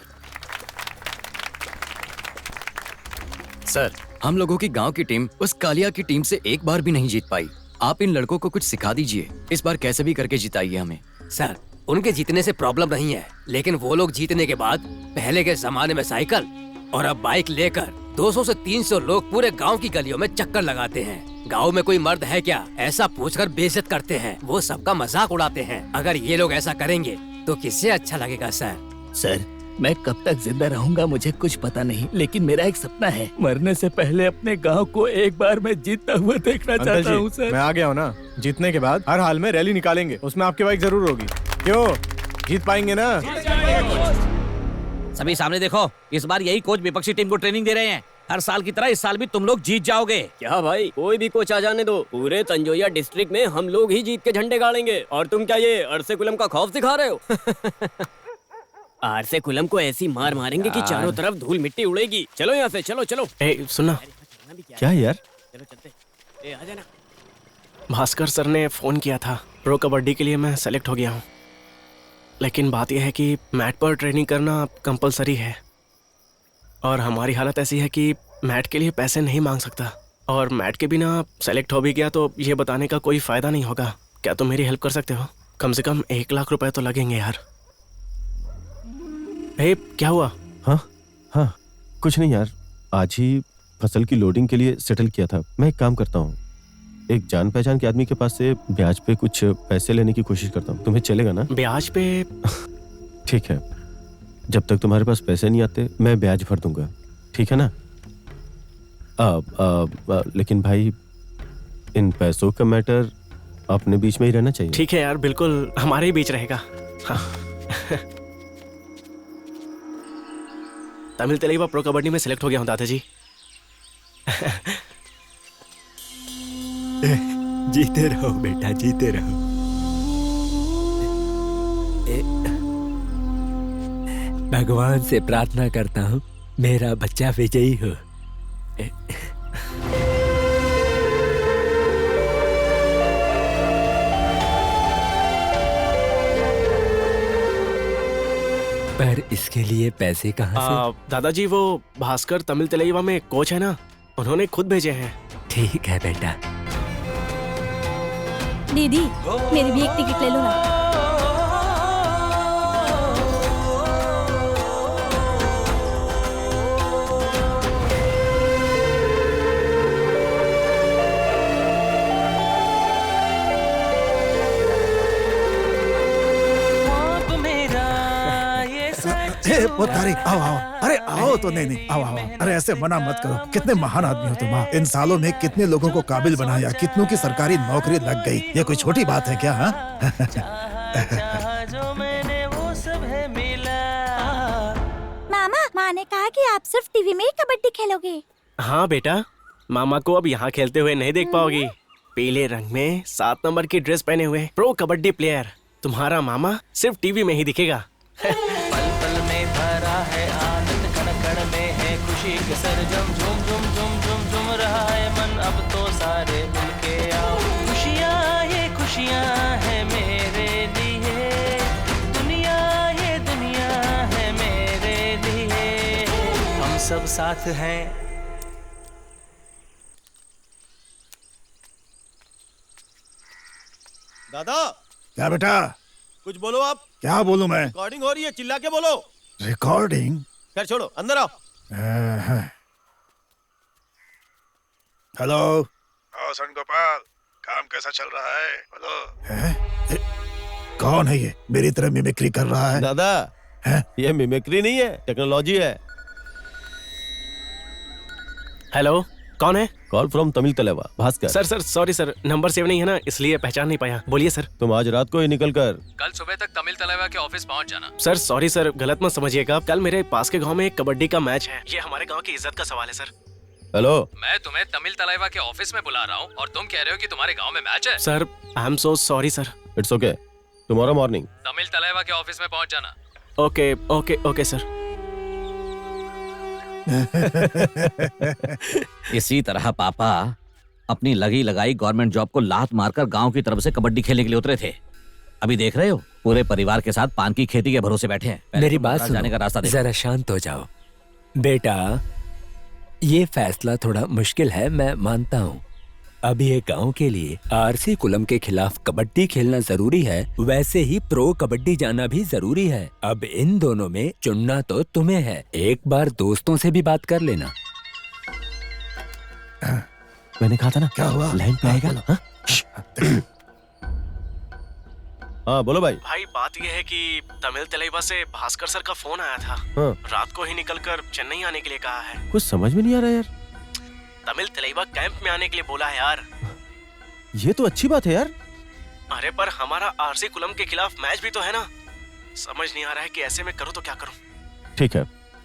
Speaker 23: सर, हम लोगों की गांव की टीम उस कालिया की टीम से एक बार भी नहीं जीत पाई। आप इन लड़कों को कुछ सिखा दीजिए, इस बार कैसे भी करके जिताइए हमें।
Speaker 5: सर, उनके जीतने से प्रॉब्लम नहीं है, लेकिन वो लोग जीतने के बाद पहले के जमाने में साइकिल और अब बाइक लेकर 200 से 300 लोग पूरे गांव की गलियों में चक्कर लगाते हैं। गांव में कोई मर्द है क्या, ऐसा पूछकर बेइज्जत करते हैं। वो सबका मजाक उड़ाते हैं। अगर ये लोग ऐसा करेंगे तो किससे अच्छा लगेगा सर?
Speaker 24: सर, मैं कब तक जिंदा रहूंगा मुझे कुछ पता नहीं, लेकिन मेरा एक सपना है, मरने से पहले अपने गांव को एक बार मैं जीतता हुआ देखना चाहता हूँ सर।
Speaker 6: मैं आ गया हूँ ना। जीतने के बाद हर हाल में रैली निकालेंगे, उसमें आपकी बाइक जरूर होगी। क्यों, जीत पाएंगे ना?
Speaker 10: सभी सामने देखो, इस बार यही कोच विपक्षी टीम को ट्रेनिंग दे रहे हैं। हर साल की तरह इस साल भी तुम लोग जीत जाओगे।
Speaker 1: क्या भाई, कोई भी कोच आ जाने दो, पूरे तंजोया डिस्ट्रिक्ट में हम लोग ही जीत के झंडे गाड़ेंगे। और तुम क्या ये अरसे कुलम का खौफ दिखा रहे हो? अरसे कुलम को ऐसी मार मारेंगे कि चारों तरफ धूल मिट्टी उड़ेगी। चलो यहाँ से, चलो चलो।
Speaker 13: सुनना। क्या यार?
Speaker 1: चलो चलते। आ जाना।
Speaker 13: भास्कर सर ने फोन किया था, प्रो कबड्डी के लिए मैं सेलेक्ट हो गया हूँ। लेकिन बात यह है कि मैट पर ट्रेनिंग करना कंपलसरी है और हमारी हालत ऐसी है कि मैट के लिए पैसे नहीं मांग सकता, और मैट के बिना सेलेक्ट हो भी गया तो ये बताने का कोई फायदा नहीं होगा। क्या तुम मेरी हेल्प कर सकते हो? कम से कम 1 लाख रुपए तो लगेंगे यार। क्या हुआ?
Speaker 14: हाँ कुछ नहीं यार, आज ही फसल की लोडिंग के लिए सेटल किया था। मैं एक काम करता हूँ, एक जान पहचान के आदमी के पास से ब्याज पे कुछ पैसे लेने की कोशिश करता हूँ। तुम्हें चलेगा ना?
Speaker 13: ब्याज पे?
Speaker 14: ठीक है, जब तक तुम्हारे पास पैसे नहीं आते मैं ब्याज भर दूंगा, ठीक है ना? लेकिन भाई इन पैसों का मैटर अपने बीच में ही रहना चाहिए।
Speaker 13: ठीक है यार, बिल्कुल हमारे ही बीच रहेगा। हाँ। तमिल तेलुगु प्रो कबड्डी में सिलेक्ट हो गया हूँ दादाजी।
Speaker 21: जीते रहो बेटा, जीते रहो। भगवान से प्रार्थना करता हूँ मेरा बच्चा विजयी हो। पर इसके लिए पैसे कहाँ से?
Speaker 13: दादाजी वो भास्कर तमिल तेलुगु में कोच है ना, उन्होंने खुद भेजे हैं।
Speaker 21: ठीक है बेटा।
Speaker 4: दीदी मेरी भी एक टिकट ले लो ना।
Speaker 7: पोतारी आओ आओ, अरे आओ तो। नहीं आओ आओ, अरे ऐसे मना मत करो। कितने महान आदमी हो तुम। इन सालों में कितने लोगों को काबिल बनाया, कितनों की सरकारी नौकरी लग गई। ये कोई छोटी बात है क्या?
Speaker 19: मामा, माँ ने कहा कि आप सिर्फ टीवी में ही कबड्डी खेलोगे।
Speaker 13: हाँ बेटा, मामा को अब यहाँ खेलते हुए नहीं देख पाओगी। पीले रंग में 7 नंबर की ड्रेस पहने हुए प्रो कबड्डी प्लेयर तुम्हारा मामा सिर्फ टीवी में ही दिखेगा।
Speaker 15: सरजम झूम झूम झूम झूम झूम रहा है मन, अब तो सारे मिल के आओ। खुशियाँ ये खुशियाँ है मेरे लिए, दुनिया ये दुनिया है मेरे लिए, हम सब साथ हैं।
Speaker 14: दादा।
Speaker 7: क्या बेटा?
Speaker 14: कुछ बोलो आप।
Speaker 7: क्या बोलूं मैं?
Speaker 14: रिकॉर्डिंग हो रही है, चिल्ला के बोलो।
Speaker 7: रिकॉर्डिंग?
Speaker 14: खैर छोड़ो, अंदर आओ।
Speaker 7: हेलो।
Speaker 25: सन गोपाल, काम कैसा चल रहा है? बोलो।
Speaker 7: कौन है ये मेरी तरह मिमिक्री कर रहा है?
Speaker 14: दादा ये मिमिक्री नहीं है, टेक्नोलॉजी है।
Speaker 13: हेलो, कौन है?
Speaker 14: Call from Tamil Telugu, Bhaskar.
Speaker 13: Sir sorry sir, number save नहीं है ना, इसलिए पहचान नहीं पाया। बोलिए सर।
Speaker 14: तुम आज रात को ही निकल कर
Speaker 12: कल सुबह तक तमिल तेलुगु के ऑफिस पहुंच जाना।
Speaker 13: सर सॉरी सर, गलत मत समझिएगा। कल मेरे पास के गांव में एक कबड्डी का मैच है। ये हमारे गांव की इज्जत का सवाल है सर।
Speaker 14: हेलो।
Speaker 12: मैं तुम्हें तमिल तेलुगु के ऑफिस में बुला रहा हूँ और तुम कह रहे हो कि तुम्हारे गांव में मैच है।
Speaker 13: Sir I am so sorry sir.
Speaker 14: It's okay, tomorrow morning
Speaker 12: Tamil Telugu के ऑफिस में पहुंच जाना।
Speaker 13: Okay okay okay sir.
Speaker 10: इसी तरह पापा अपनी लगी लगाई गवर्नमेंट जॉब को लात मारकर गांव की तरफ से कबड्डी खेलने के लिए उतरे थे। अभी देख रहे हो, पूरे परिवार के साथ पान की खेती के भरोसे बैठे हैं।
Speaker 21: मेरी बात सुनो,
Speaker 10: जाने का रास्ता देखो।
Speaker 21: जरा शांत हो जाओ बेटा। ये फैसला थोड़ा मुश्किल है, मैं मानता हूँ। अब ये गांव के लिए आरसी कुलम के खिलाफ कबड्डी खेलना जरूरी है, वैसे ही प्रो कबड्डी जाना भी जरूरी है। अब इन दोनों में चुनना तो तुम्हें है। एक बार दोस्तों से भी बात कर लेना।
Speaker 14: मैंने कहा था ना।
Speaker 7: क्या हुआ?
Speaker 14: लाइन पे आएगा। हाँ बोलो भाई।
Speaker 13: भाई बात यह है कि तमिल तेलुगु से भास्कर सर का फोन आया था। रात को ही निकलकर चेन्नई आने के लिए कहा है।
Speaker 14: कुछ समझ में नहीं आ रहा यार।
Speaker 13: तमिल तेलुगु कैंप में आने के लिए बोला है यार।
Speaker 14: ये तो अच्छी बात है यार।
Speaker 13: अरे पर हमारा आरसी कुलम के खिलाफ मैच भी तो है ना। समझ नहीं आ रहा है कि ऐसे में करूँ तो क्या करूँ।
Speaker 14: ठीक है,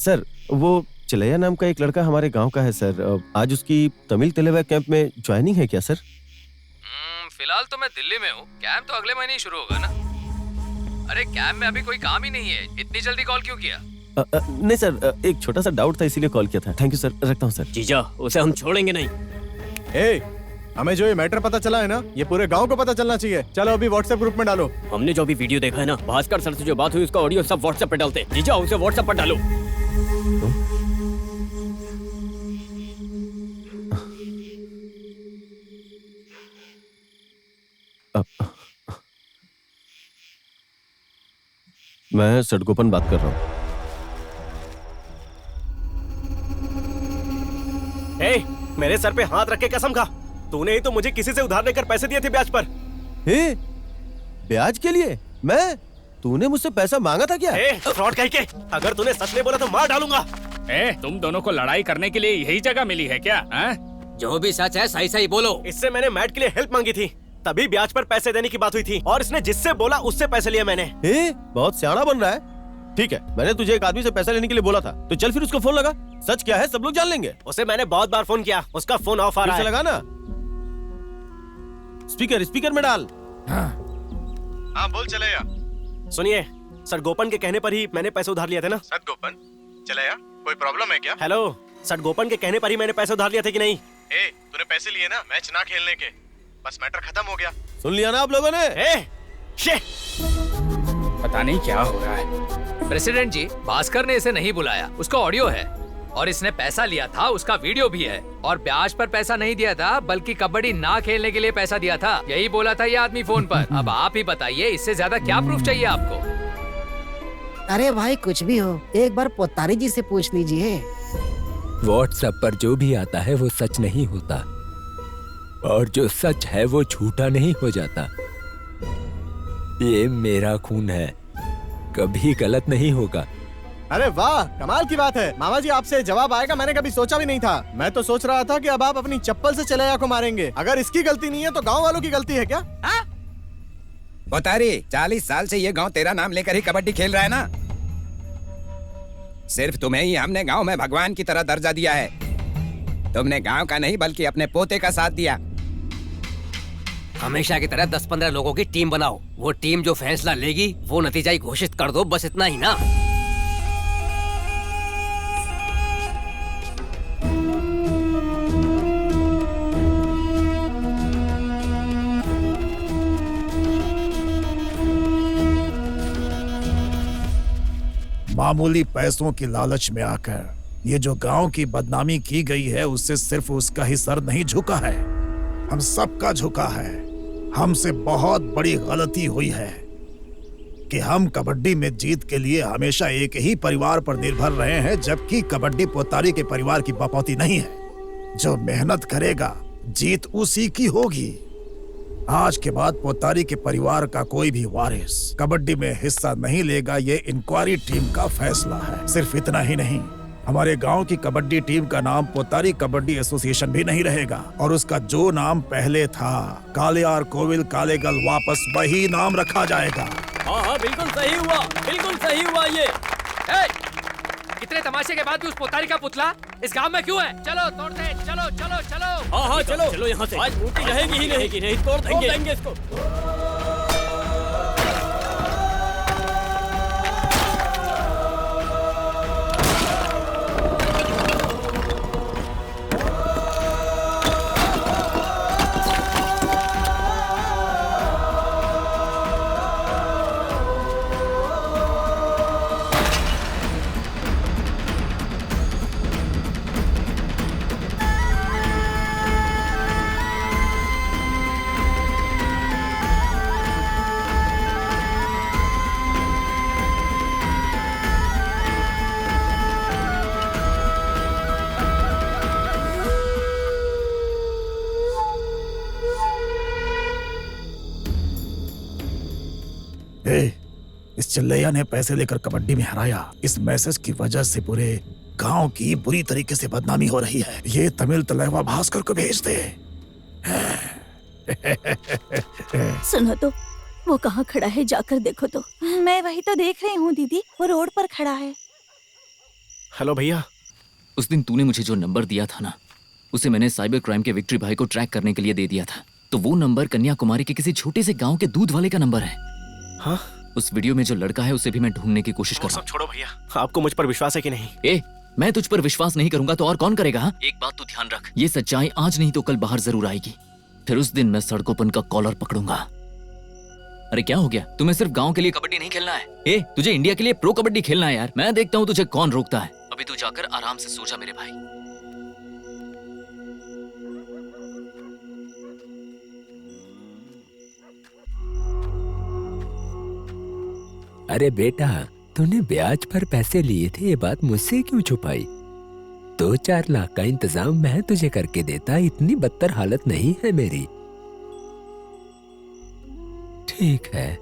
Speaker 14: सर वो चिलैया नाम का एक लड़का हमारे गांव का है सर। आज उसकी तमिल तलेवा कैंप में ज्वाइनिंग है क्या सर?
Speaker 12: फिलहाल तो मैं दिल्ली में हूँ, कैंप तो अगले महीने ही शुरू होगा ना। अरे कैंप में अभी कोई काम ही नहीं है, इतनी जल्दी कॉल क्यों किया?
Speaker 14: नहीं सर, एक छोटा सा डाउट था इसीलिए कॉल किया था। थैंक यू सर, रखता हूँ सर।
Speaker 1: जीजा उसे हम छोड़ेंगे नहीं।
Speaker 6: हमें जो ये मैटर पता चला है ना, ये पूरे गांव को पता चलना चाहिए। चलो अभी व्हाट्सएप ग्रुप में डालो।
Speaker 1: हमने जो भी वीडियो देखा है ना, भास्कर सर से जो बात हुई उसका ऑडियो सब व्हाट्सएप पे डालते। जीजा उसे व्हाट्सएप पर डालो।
Speaker 14: मैं सडगोपन बात कर रहा हूँ।
Speaker 13: मेरे सर पे हाथ रख के कसम खा, तूने ही तो मुझे किसी से उधार लेकर पैसे दिए थे ब्याज पर।
Speaker 14: ब्याज के लिए? मैं? तूने मुझसे पैसा मांगा था क्या?
Speaker 13: फ्रॉड कहीं के, अगर तूने सच नहीं बोला तो मार डालूंगा।
Speaker 20: तुम दोनों को लड़ाई करने के लिए यही जगह मिली है क्या?
Speaker 5: जो भी सच है सही सही बोलो।
Speaker 13: इससे मैंने मैट के लिए हेल्प मांगी थी, तभी ब्याज पर पैसे देने की बात हुई थी, और इसने जिससे बोला उससे पैसे लिए मैंने।
Speaker 14: बहुत सियाना बन रहा है। ठीक है, मैंने तुझे एक आदमी से पैसा लेने के लिए बोला था, तो चल फिर उसको फोन लगा। सच क्या है सब लोग जान लेंगे।
Speaker 13: उसे मैंने बहुत बार फोन किया, उसका फोन ऑफ आ रहा है।
Speaker 14: लगा ना, स्पीकर में डाल।
Speaker 25: हाँ बोल चलेया।
Speaker 13: सुनिए, सर गोपन के कहने पर ही मैंने पैसे उधार लिए थे ना।
Speaker 25: सर गोपन चलेया, कोई प्रॉब्लम है क्या?
Speaker 13: हेलो, सर गोपन के कहने पर ही मैंने पैसे उधार लिए थे कि नहीं?
Speaker 25: तूने पैसे लिए ना मैच ना खेलने के, बस मैटर खत्म हो गया।
Speaker 14: सुन लिया ना आप लोगों ने?
Speaker 20: पता नहीं क्या हो रहा है।
Speaker 12: प्रेसिडेंट जी, भास्कर ने इसे नहीं बुलाया, उसका ऑडियो है, और इसने पैसा लिया था, उसका वीडियो भी है, और ब्याज पर पैसा नहीं दिया था बल्कि कबड्डी ना खेलने के लिए पैसा दिया था, यही बोला था ये आदमी फोन पर। अब आप ही बताइए, इससे ज्यादा क्या प्रूफ चाहिए आपको?
Speaker 2: अरे भाई कुछ भी हो, एक बार पोतारी जी से पूछ लीजिए।
Speaker 21: व्हाट्सएप पर जो भी आता है वो सच नहीं होता, और जो सच है वो झूठा नहीं हो जाता। ये मेरा खून है, कभी गलत नहीं होगा।
Speaker 6: अरे वाह, कमाल की बात है। मामा जी आपसे जवाब आएगा मैंने कभी सोचा भी नहीं था। मैं तो सोच रहा था कि अब आप अपनी चप्पल से चिलैया को मारेंगे। अगर इसकी गलती नहीं है तो गांव वालों की गलती है क्या?
Speaker 9: पोतारी, 40 साल से ये गांव तेरा नाम लेकर ही कबड्डी खेल रहा है ना। सिर्फ तुम्हें ही हमने गांव में भगवान की तरह दर्जा दिया है। तुमने गांव का नहीं बल्कि अपने पोते का साथ दिया।
Speaker 5: हमेशा की तरह 10-15 लोगों की टीम बनाओ, वो टीम जो फैसला लेगी वो नतीजा ही घोषित कर दो, बस इतना ही ना।
Speaker 7: मामूली पैसों की लालच में आकर ये जो गांव की बदनामी की गई है, उससे सिर्फ उसका ही सर नहीं झुका है, हम सबका झुका है। हमसे बहुत बड़ी गलती हुई है कि हम कबड्डी में जीत के लिए हमेशा एक ही परिवार पर निर्भर रहे हैं, जबकि कबड्डी पोतारी के परिवार की बपौती नहीं है। जो मेहनत करेगा जीत उसी की होगी। आज के बाद पोतारी के परिवार का कोई भी वारिस कबड्डी में हिस्सा नहीं लेगा, ये इंक्वायरी टीम का फैसला है। सिर्फ इतना ही नहीं, हमारे गांव की कबड्डी टीम का नाम पोतारी कबड्डी एसोसिएशन भी नहीं रहेगा, और उसका जो नाम पहले था कालियार कोविल कालेगल, वापस वही नाम रखा जाएगा।
Speaker 1: हाँ बिल्कुल सही हुआ, बिल्कुल सही हुआ। ये
Speaker 12: इतने तमाशे के बाद भी उस पोतारी का पुतला इस गांव में क्यों है? चलो तोड़ते हैं, चलो चलो चलो।
Speaker 1: हाँ चलो चलो यहाँ से। आज मूर्ति रहेगी ही नहीं, तोड़ देंगे इसको।
Speaker 7: इस चिल्लैया ने पैसे लेकर कबड्डी में हराया। इस मैसेज की वजह से पूरे गांव की बुरी तरीके से बदनामी हो रही है। ये तमिल तलेवा भास्कर को भेज दे।
Speaker 4: सुनो तो, वो कहाँ खड़ा है, जाकर देखो तो।
Speaker 11: मैं वही तो देख रही हूँ दीदी, वो रोड पर खड़ा है।
Speaker 13: हेलो भैया।
Speaker 3: उस दिन तूने मुझे जो नंबर दिया था ना, उसे मैंने साइबर क्राइम के विक्ट्री भाई को ट्रैक करने के लिए दे दिया था। तो वो नंबर कन्याकुमारी के किसी छोटे से गांव के दूध वाले का नंबर है।
Speaker 13: हाँ?
Speaker 3: उस वीडियो में जो लड़का है उसे भी मैं ढूंढने की कोशिश कर रहा हूँ।
Speaker 13: छोड़ो भैया, आपको मुझ पर विश्वास है कि नहीं?
Speaker 3: ए, मैं तुझ पर विश्वास नहीं करूंगा तो और कौन करेगा? हा? एक बात तू ध्यान रख, ये सच्चाई आज नहीं तो कल बाहर जरूर आएगी। फिर उस दिन मैं सड़कों पर उनका कॉलर पकड़ूंगा। अरे क्या हो गया? तुम्हें सिर्फ गांव के लिए कबड्डी नहीं खेलना है। ए, तुझे इंडिया के लिए प्रो कबड्डी खेलना है यार। मैं देखता हूँ तुझे कौन रोकता है। अभी तू जाकर आराम से सो जा मेरे भाई।
Speaker 21: अरे बेटा, तूने ब्याज पर पैसे लिए थे, ये बात मुझसे क्यों छुपाई? 2-4 लाख का इंतजाम मैं तुझे करके देता, इतनी बदतर हालत नहीं है मेरी। ठीक है,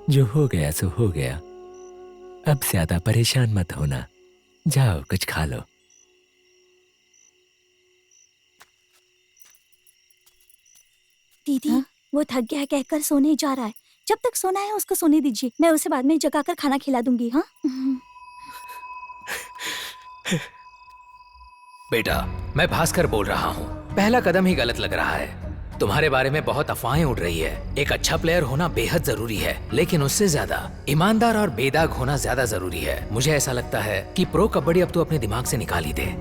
Speaker 21: जो हो गया सो हो गया। अब ज्यादा परेशान मत होना। जाओ कुछ खा लो।
Speaker 4: दीदी, वो थक गया है कहकर सोने जा रहा है। जब तक सोना है उसको सोने दीजिए, मैं उसे बाद में जगाकर खाना खिला दूंगी। हाँ
Speaker 12: बेटा, मैं भास्कर बोल रहा हूँ। पहला कदम ही गलत लग रहा है। तुम्हारे बारे में बहुत अफवाहें उड़ रही है। एक अच्छा प्लेयर होना बेहद जरूरी है, लेकिन उससे ज्यादा ईमानदार और बेदाग होना ज्यादा जरूरी है। मुझे ऐसा लगता है कि प्रो कबड्डी अब तो अपने दिमाग से निकाल ही दे।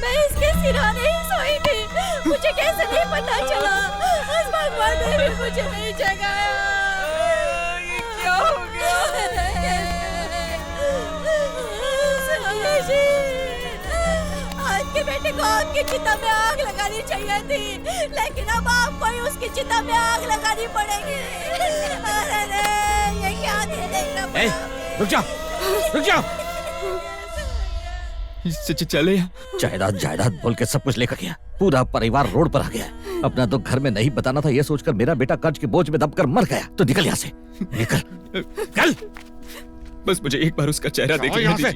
Speaker 4: मैं इसके सिरहाने ही सोई थी, मुझे कैसे नहीं पता चला? उस भगवान ने भी मुझे नहीं जगाया। ये क्या हो गया? सुनिए जी, आपके बेटे को आपकी चिता में आग लगानी चाहिए थी, लेकिन अब आपको ही उसकी चिता में आग लगानी पड़ेगी। अरे ये क्या देखना पड़ा?
Speaker 10: रुक जाओ, रुक जाओ।
Speaker 21: चले
Speaker 10: जायदाद जायदाद बोल के सब कुछ लेकर गया। पूरा परिवार रोड पर आ गया। अपना तो घर में नहीं बताना था, ये सोचकर मेरा बेटा कर्ज के बोझ में दबकर मर गया। तो निकल यहाँ से, निकल कल।
Speaker 3: बस मुझे एक बार उसका चेहरा देख लेने दीजिए।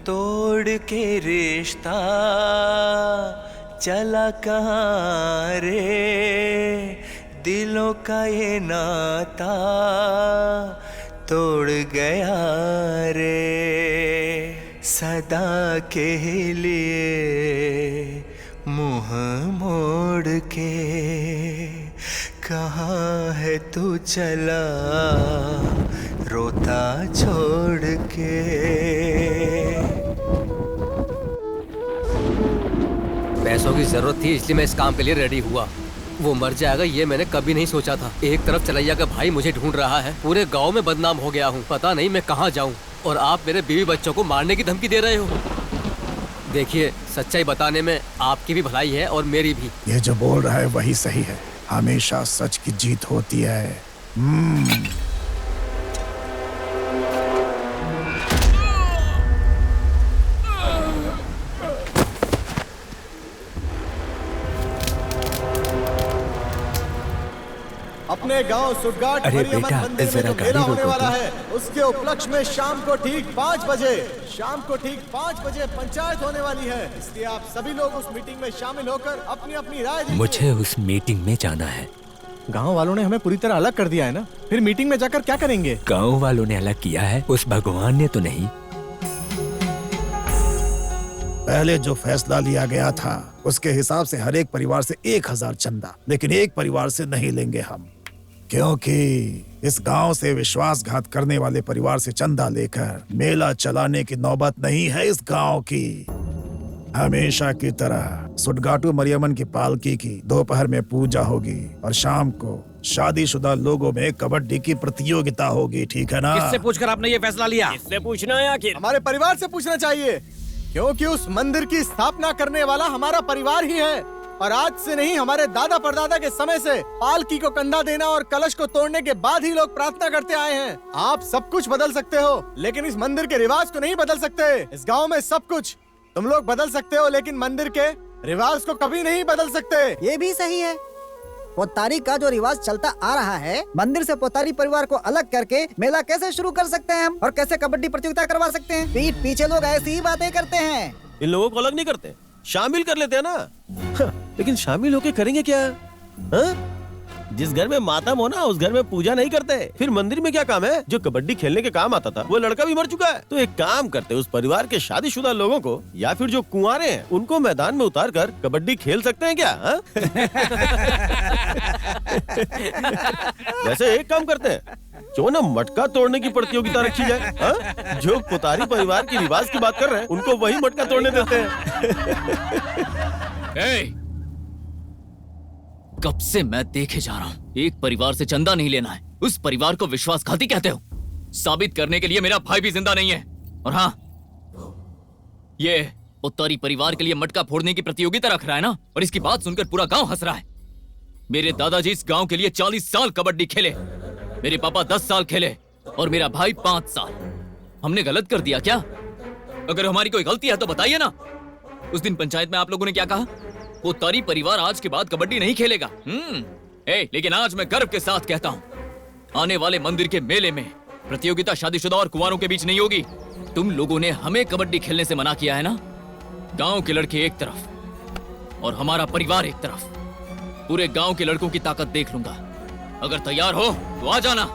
Speaker 15: तोड़ के रिश्ता चला कहाँ रे, दिलों का ये नाता तोड़ गया रे। सदा के लिए मुँह मोड़ के कहाँ है तू चला रोता छोड़ के।
Speaker 5: पैसों की जरूरत थी, इसलिए मैं इस काम के लिए रेडी हुआ। वो मर जाएगा ये मैंने कभी नहीं सोचा था। एक तरफ चलैया का भाई मुझे ढूंढ रहा है, पूरे गांव में बदनाम हो गया हूँ, पता नहीं मैं कहाँ जाऊँ। और आप मेरे बीवी बच्चों को मारने की धमकी दे रहे हो। देखिए, सच्चाई बताने में आपकी भी भलाई है और मेरी भी।
Speaker 7: ये जो बोल रहा है वही सही है। हमेशा सच की जीत होती है।
Speaker 6: अपने गांव सुटगाट मरियमन मंदिर में जो मेला होने वाला है, उसके उपलक्ष्य में शाम को ठीक 5 बजे पंचायत होने वाली है। इसलिए आप सभी लोग उस मीटिंग में शामिल होकर अपनी अपनी राय दीजिए।
Speaker 21: मुझे उस मीटिंग में जाना है।
Speaker 6: गांव वालों ने हमें पूरी तरह अलग कर दिया है ना, फिर मीटिंग में जाकर क्या करेंगे?
Speaker 21: गांव वालों ने अलग किया है, उस भगवान ने तो नहीं।
Speaker 7: पहले जो फैसला लिया गया था उसके हिसाब से हर एक परिवार से 1000 चंदा, लेकिन एक परिवार से नहीं लेंगे हम, क्योंकि इस गांव से विश्वासघात करने वाले परिवार से चंदा लेकर मेला चलाने की नौबत नहीं है इस गांव की। हमेशा की तरह सुटगाटू मरियमन की पालकी की दोपहर में पूजा होगी और शाम को शादीशुदा लोगों में कबड्डी की प्रतियोगिता होगी, ठीक है ना?
Speaker 10: किससे पूछकर आपने ये फैसला लिया?
Speaker 1: किससे पूछना है आखिर?
Speaker 6: हमारे परिवार से पूछना चाहिए, क्योंकि उस मंदिर की स्थापना करने वाला हमारा परिवार ही है। और आज से नहीं, हमारे दादा परदादा के समय से पालकी को कंधा देना और कलश को तोड़ने के बाद ही लोग प्रार्थना करते आए हैं। आप सब कुछ बदल सकते हो, लेकिन इस मंदिर के रिवाज को नहीं बदल सकते। इस गांव में सब कुछ तुम लोग बदल सकते हो, लेकिन मंदिर के रिवाज को कभी नहीं बदल सकते।
Speaker 2: ये भी सही है। पोतारी का जो रिवाज चलता आ रहा है, मंदिर से पोतारी परिवार को अलग करके मेला कैसे शुरू कर सकते हैं हम, और कैसे कबड्डी प्रतियोगिता करवा सकते हैं? पीठ पीछे लोग ऐसी ही बातें करते हैं।
Speaker 14: इन लोगों को अलग नहीं करते, शामिल कर लेते हैं ना। लेकिन शामिल होके करेंगे क्या? हाँ? जिस घर में मातम हो ना, उस घर में पूजा नहीं करते। फिर मंदिर में क्या काम है? जो कबड्डी खेलने के काम आता था वो लड़का भी मर चुका है। तो एक काम करते, उस परिवार के शादीशुदा लोगों को या फिर जो कुंवारे हैं उनको मैदान में उतार कर कबड्डी खेल सकते हैं क्या? हाँ? वैसे एक काम करते हैं, क्यों ना मटका तोड़ने की प्रतियोगिता रखी जाए। हाँ? जो पुतारी परिवार की रिवाज की बात कर रहे हैं उनको वही मटका तोड़ने देते हैं।
Speaker 3: कब से मैं देखे जा रहा हूँ, एक परिवार से चंदा नहीं लेना है, उस परिवार को विश्वासघाती कहते हो। साबित करने के लिए मेरा भाई भी जिंदा नहीं है। और हाँ, ये उत्तरी परिवार के लिए मटका फोड़ने की प्रतियोगिता रख रहा है ना, और इसकी बात सुनकर पूरा गांव हंस रहा है। मेरे दादाजी इस गांव के लिए 40 साल कबड्डी खेले, मेरे पापा 10 साल खेले और मेरा भाई 5 साल। हमने गलत कर दिया क्या? अगर हमारी कोई गलती है तो बताइए ना। उस दिन पंचायत में आप लोगों ने क्या कहा? पोतारी परिवार आज के बाद कबड्डी नहीं खेलेगा। लेकिन आज मैं गर्व के साथ कहता हूँ, आने वाले मंदिर के मेले में प्रतियोगिता शादीशुदा और कुंवारों के बीच नहीं होगी। तुम लोगों ने हमें कबड्डी खेलने से मना किया है ना। गांव के लड़के एक तरफ और हमारा परिवार एक तरफ। पूरे गांव के लड़कों की ताकत देख लूंगा। अगर तैयार हो तो आ जाना।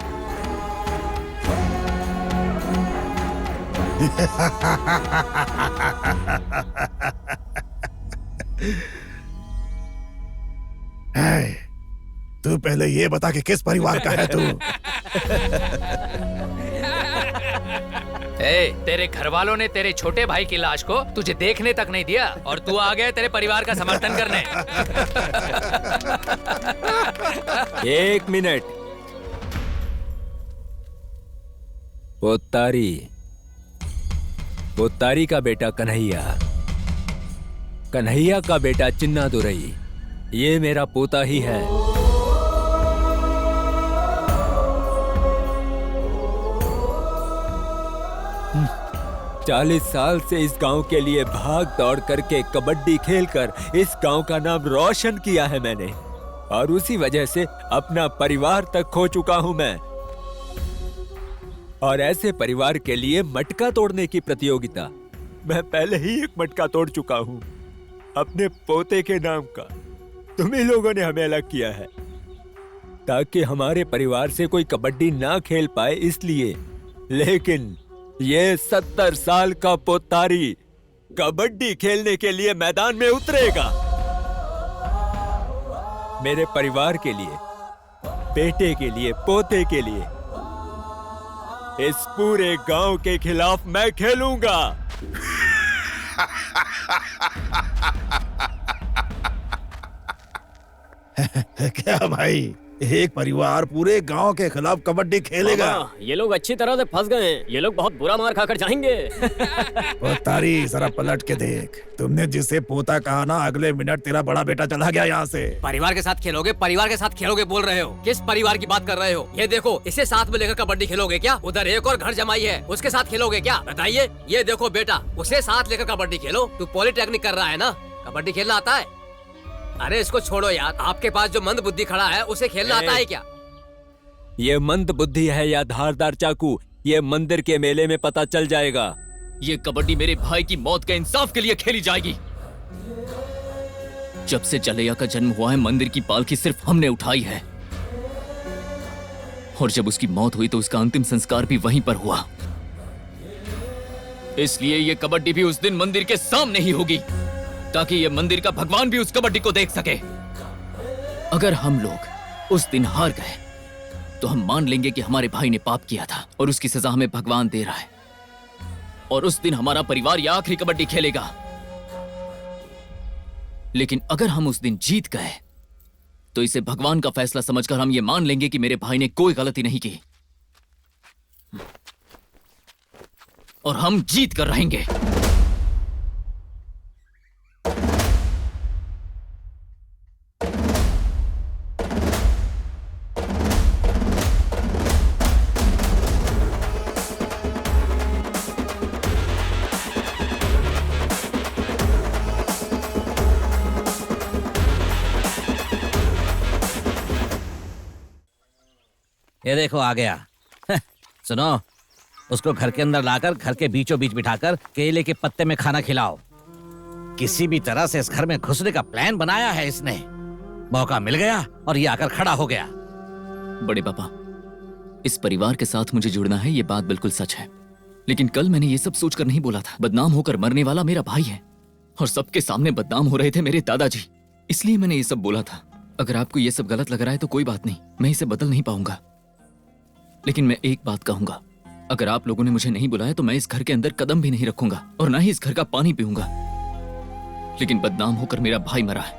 Speaker 7: तू पहले ये बता कि किस परिवार का है तू?
Speaker 12: तेरे घर वालों ने तेरे छोटे भाई की लाश को तुझे देखने तक नहीं दिया और तू आ गया तेरे परिवार का समर्थन करने।
Speaker 21: 1 मिनट। पोतारी का बेटा कन्हैया का बेटा चिन्नादुरई, ये मेरा पोता ही है। हम्म, 40 साल से इस गांव के लिए भाग दौड़ करके कबड्डी खेलकर इस गांव का नाम रोशन किया है मैंने, और उसी वजह से अपना परिवार तक खो चुका हूं मैं। और ऐसे परिवार के लिए मटका तोड़ने की प्रतियोगिता, मैं पहले ही एक मटका तोड़ चुका हूं अपने पोते के नाम का। तुम ही लोगों ने हमें अलग किया है ताकि हमारे परिवार से कोई कबड्डी ना खेल पाए, इसलिए। लेकिन ये 70 साल का पोतारी कबड्डी खेलने के लिए मैदान में उतरेगा। मेरे परिवार के लिए, बेटे के लिए, पोते के लिए, इस पूरे गांव के खिलाफ मैं खेलूंगा।
Speaker 7: क्या भाई, एक परिवार पूरे गांव के खिलाफ कबड्डी खेलेगा?
Speaker 1: ये लोग अच्छी तरह से फंस गए हैं। ये लोग बहुत बुरा मार खाकर जाएंगे।
Speaker 7: पोतारी जरा पलट के देख, तुमने जिसे पोता कहा ना, अगले मिनट तेरा बड़ा बेटा चला गया यहाँ से।
Speaker 5: परिवार के साथ खेलोगे, परिवार के साथ खेलोगे बोल रहे हो? किस परिवार की बात कर रहे हो? ये देखो, इसे साथ में लेकर कबड्डी खेलोगे क्या? उधर एक और घर जमाई है, उसके साथ खेलोगे क्या? बताइए। ये देखो बेटा, उसे साथ लेकर कबड्डी खेलो। तू पॉलिटेक्निक कर रहा है ना, कबड्डी खेलना आता है? अरे इसको छोड़ो यार, आपके पास जो मंद बुद्धि खड़ा है उसे खेलना आता है क्या?
Speaker 21: ये मंद बुद्धि है या धारदार चाकू, ये मंदिर के मेले में पता चल जाएगा।
Speaker 3: ये कबड्डी मेरे भाई की मौत के इंसाफ के लिए खेली जाएगी। जब से चलैया का जन्म हुआ है, मंदिर की पालकी सिर्फ हमने उठाई है, और जब उसकी मौत हुई तो उसका अंतिम संस्कार भी वहीं पर हुआ। इसलिए ये कबड्डी भी उस दिन मंदिर के सामने ही होगी, ताकि ये मंदिर का भगवान भी उस कबड्डी को देख सके। अगर हम लोग उस दिन हार गए तो हम मान लेंगे कि हमारे भाई ने पाप किया था और उसकी सजा हमें भगवान दे रहा है, और उस दिन हमारा परिवार ये आखिरी कबड्डी खेलेगा। लेकिन अगर हम उस दिन जीत गए तो इसे भगवान का फैसला समझकर हम ये मान लेंगे कि मेरे भाई ने कोई गलती नहीं की, और हम जीत कर रहेंगे।
Speaker 10: ये देखो आ गया। सुनो, उसको घर के अंदर लाकर घर के बीचों बीच बिठाकर केले के पत्ते में खाना खिलाओ। किसी भी तरह से इस घर में घुसने का प्लान बनाया है इसने। मौका मिल गया और ये आकर खड़ा हो गया।
Speaker 3: बड़े पापा, इस परिवार के साथ मुझे जुड़ना है, ये बात बिल्कुल सच है। लेकिन कल मैंने ये सब सोचकर नहीं बोला था। बदनाम होकर मरने वाला मेरा भाई है और सबके सामने बदनाम हो रहे थे मेरे दादाजी, इसलिए मैंने ये सब बोला था। अगर आपको ये सब गलत लग रहा है तो कोई बात नहीं, मैं इसे बदल नहीं पाऊंगा। लेकिन मैं एक बात कहूंगा, अगर आप लोगों ने मुझे नहीं बुलाया तो मैं इस घर के अंदर कदम भी नहीं रखूंगा और ना ही इस घर का पानी पीऊंगा। लेकिन बदनाम होकर मेरा भाई मरा है,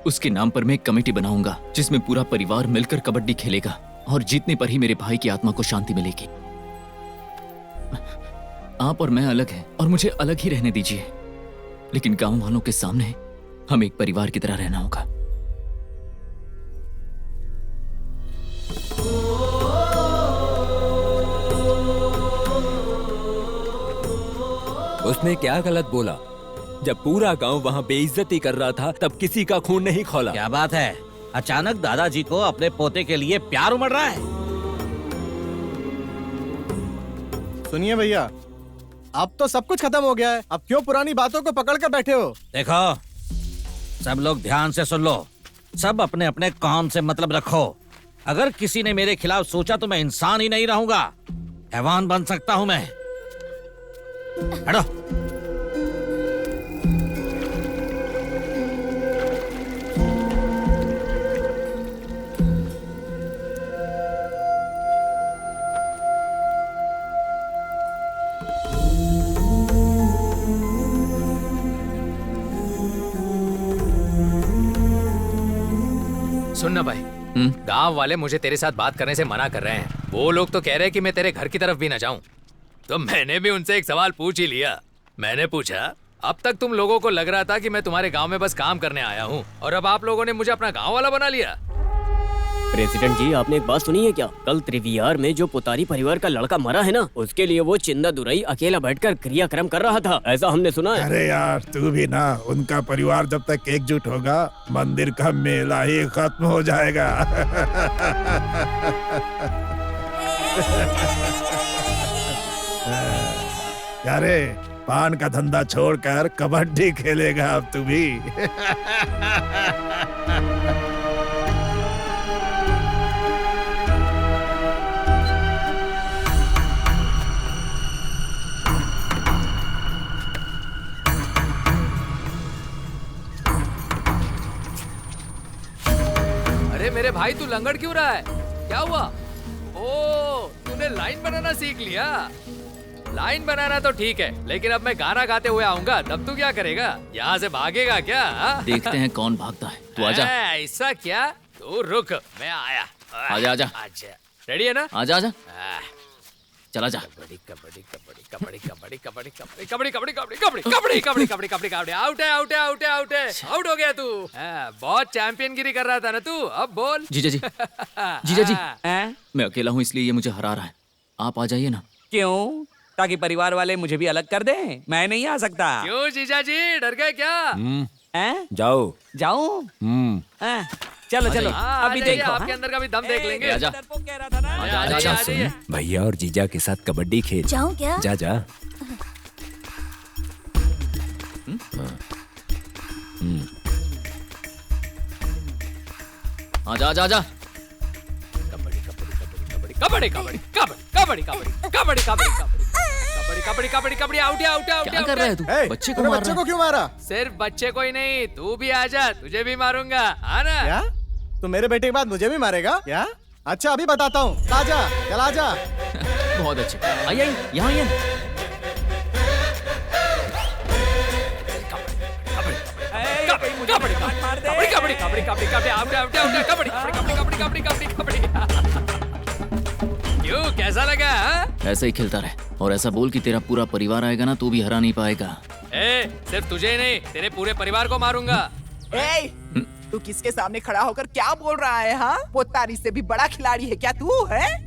Speaker 3: उसके नाम पर मैं एक कमेटी बनाऊंगा जिसमें पूरा परिवार मिलकर कबड्डी खेलेगा और जीतने पर ही मेरे भाई की आत्मा को शांति मिलेगी। आप और मैं अलग हैं और मुझे अलग ही रहने दीजिए, लेकिन गांव वालों के सामने हम एक परिवार की तरह रहना होगा।
Speaker 21: उसने क्या गलत बोला? जब पूरा गांव वहां बेइज्जती कर रहा था तब किसी का खून नहीं खौला।
Speaker 10: क्या बात है, अचानक दादाजी को अपने पोते के लिए प्यार उमड़ रहा है।
Speaker 6: सुनिए भैया, अब तो सब कुछ खत्म हो गया है, अब क्यों पुरानी बातों को पकड़ कर बैठे हो?
Speaker 10: देखो, सब लोग ध्यान से सुन लो, सब अपने अपने काम से मतलब रखो। अगर किसी ने मेरे खिलाफ सोचा तो मैं इंसान ही नहीं रहूंगा, हैवान बन सकता हूं मैं। हटो।
Speaker 12: सुन ना भाई, गांव वाले मुझे तेरे साथ बात करने से मना कर रहे हैं। वो लोग तो कह रहे हैं कि मैं तेरे घर की तरफ भी ना जाऊं। तो मैंने भी उनसे एक सवाल पूछ ही लिया। मैंने पूछा, अब तक तुम लोगों को लग रहा था कि मैं तुम्हारे गांव में बस काम करने आया हूं और अब आप लोगों ने मुझे अपना गांव वाला बना लिया।
Speaker 1: प्रेसिडेंट जी, आपने एक बात सुनी है क्या? कल त्रिवियार में जो पुतारी परिवार का लड़का मरा है ना, उसके लिए वो चिंदा दुराई अकेला बैठकर क्रियाक्रम कर रहा था, ऐसा हमने सुना है।
Speaker 7: अरे यार, तू भी ना, उनका परिवार जब तक एकजुट होगा मंदिर का मेला ही खत्म हो जाएगा। यारे, पान का धंधा छोड़कर कबड्डी खेलेगा अब तू भी।
Speaker 12: अरे मेरे भाई, तू लंगड़ क्यों रहा है? क्या हुआ? ओ, तूने लाइन बनाना सीख लिया। लाइन बनाना तो ठीक है, लेकिन अब मैं गाना गाते हुए आऊंगा तब तू क्या करेगा? यहाँ से भागेगा क्या?
Speaker 3: देखते हैं कौन भागता है। तू आजा।
Speaker 12: ऐसा क्या? तू रुक, मैं आया।
Speaker 3: आजा आजा।
Speaker 12: रेडी है ना?
Speaker 3: आजा आजा। चला जा।
Speaker 12: कबड्डी कबड्डी कबड्डी कबड्डी कबड्डी कबड्डी कबड्डी कबड्डी कबड्डी कबड्डी कबड्डी कबड्डी कबड्डी कबड्डी कबड्डी। आउट है, आउट है, आउट है, आउट है, आउट हो गया तू। बहुत चैंपियनगिरी कर रहा था ना तू, अब बोल।
Speaker 3: जीजा जी, जीजा जी, मैं अकेला हूँ इसलिए ये मुझे हरा रहा है। आप आ जाइए ना।
Speaker 21: क्यों? ताकि परिवार वाले मुझे भी अलग कर दें? मैं नहीं आ सकता।
Speaker 12: क्यों जीजा जी, डर गए क्या?
Speaker 21: जाओ जाओ। चलो चलो, अभी देखो,
Speaker 12: आपके अंदर का भी दम देख लेंगे।
Speaker 21: आजा। अच्छा सुन, भैया और जीजा के साथ कबड्डी खेल।
Speaker 4: जाऊं क्या?
Speaker 21: जा जा।
Speaker 3: आजा आजा आजा।
Speaker 12: कबड्डी कबड्डी कबड्डी कबड्डी कबड्डी कबड्डी कबड्डी कबड्डी कबड्डी कबड्डी कबड्डी कबड्डी कबड्डी। आउट है, आउट है, आउट है।
Speaker 3: क्या कर रहा है तू? बच्चे को
Speaker 6: बच्चे को क्यों मारा?
Speaker 12: सिर्फ बच्चे को ही नहीं, तू भी आजा, तुझे भी मारूंगा। आना।
Speaker 6: क्या? तू मेरे बेटे के बाद मुझे भी मारेगा क्या? अच्छा, अभी बताता हूँ। आजा, चल आजा।
Speaker 3: बहुत अच्छे। आइए यहाँ आइए।
Speaker 12: Kabaddi kabaddi kabaddi kabaddi kabaddi kabaddi out out out kabaddi kabaddi kabaddi kabaddi kabaddi kabaddi. क्यों, कैसा लगा?
Speaker 3: ऐसे ही खेलता रहे और ऐसा बोल कि तेरा पूरा परिवार आएगा ना, तू भी हरा नहीं पाएगा।
Speaker 12: सिर्फ तुझे ही नहीं, तेरे पूरे परिवार को मारूंगा।
Speaker 11: तू किसके सामने खड़ा होकर क्या बोल रहा है? हाँ, वो तारी से भी बड़ा खिलाड़ी है क्या तू? है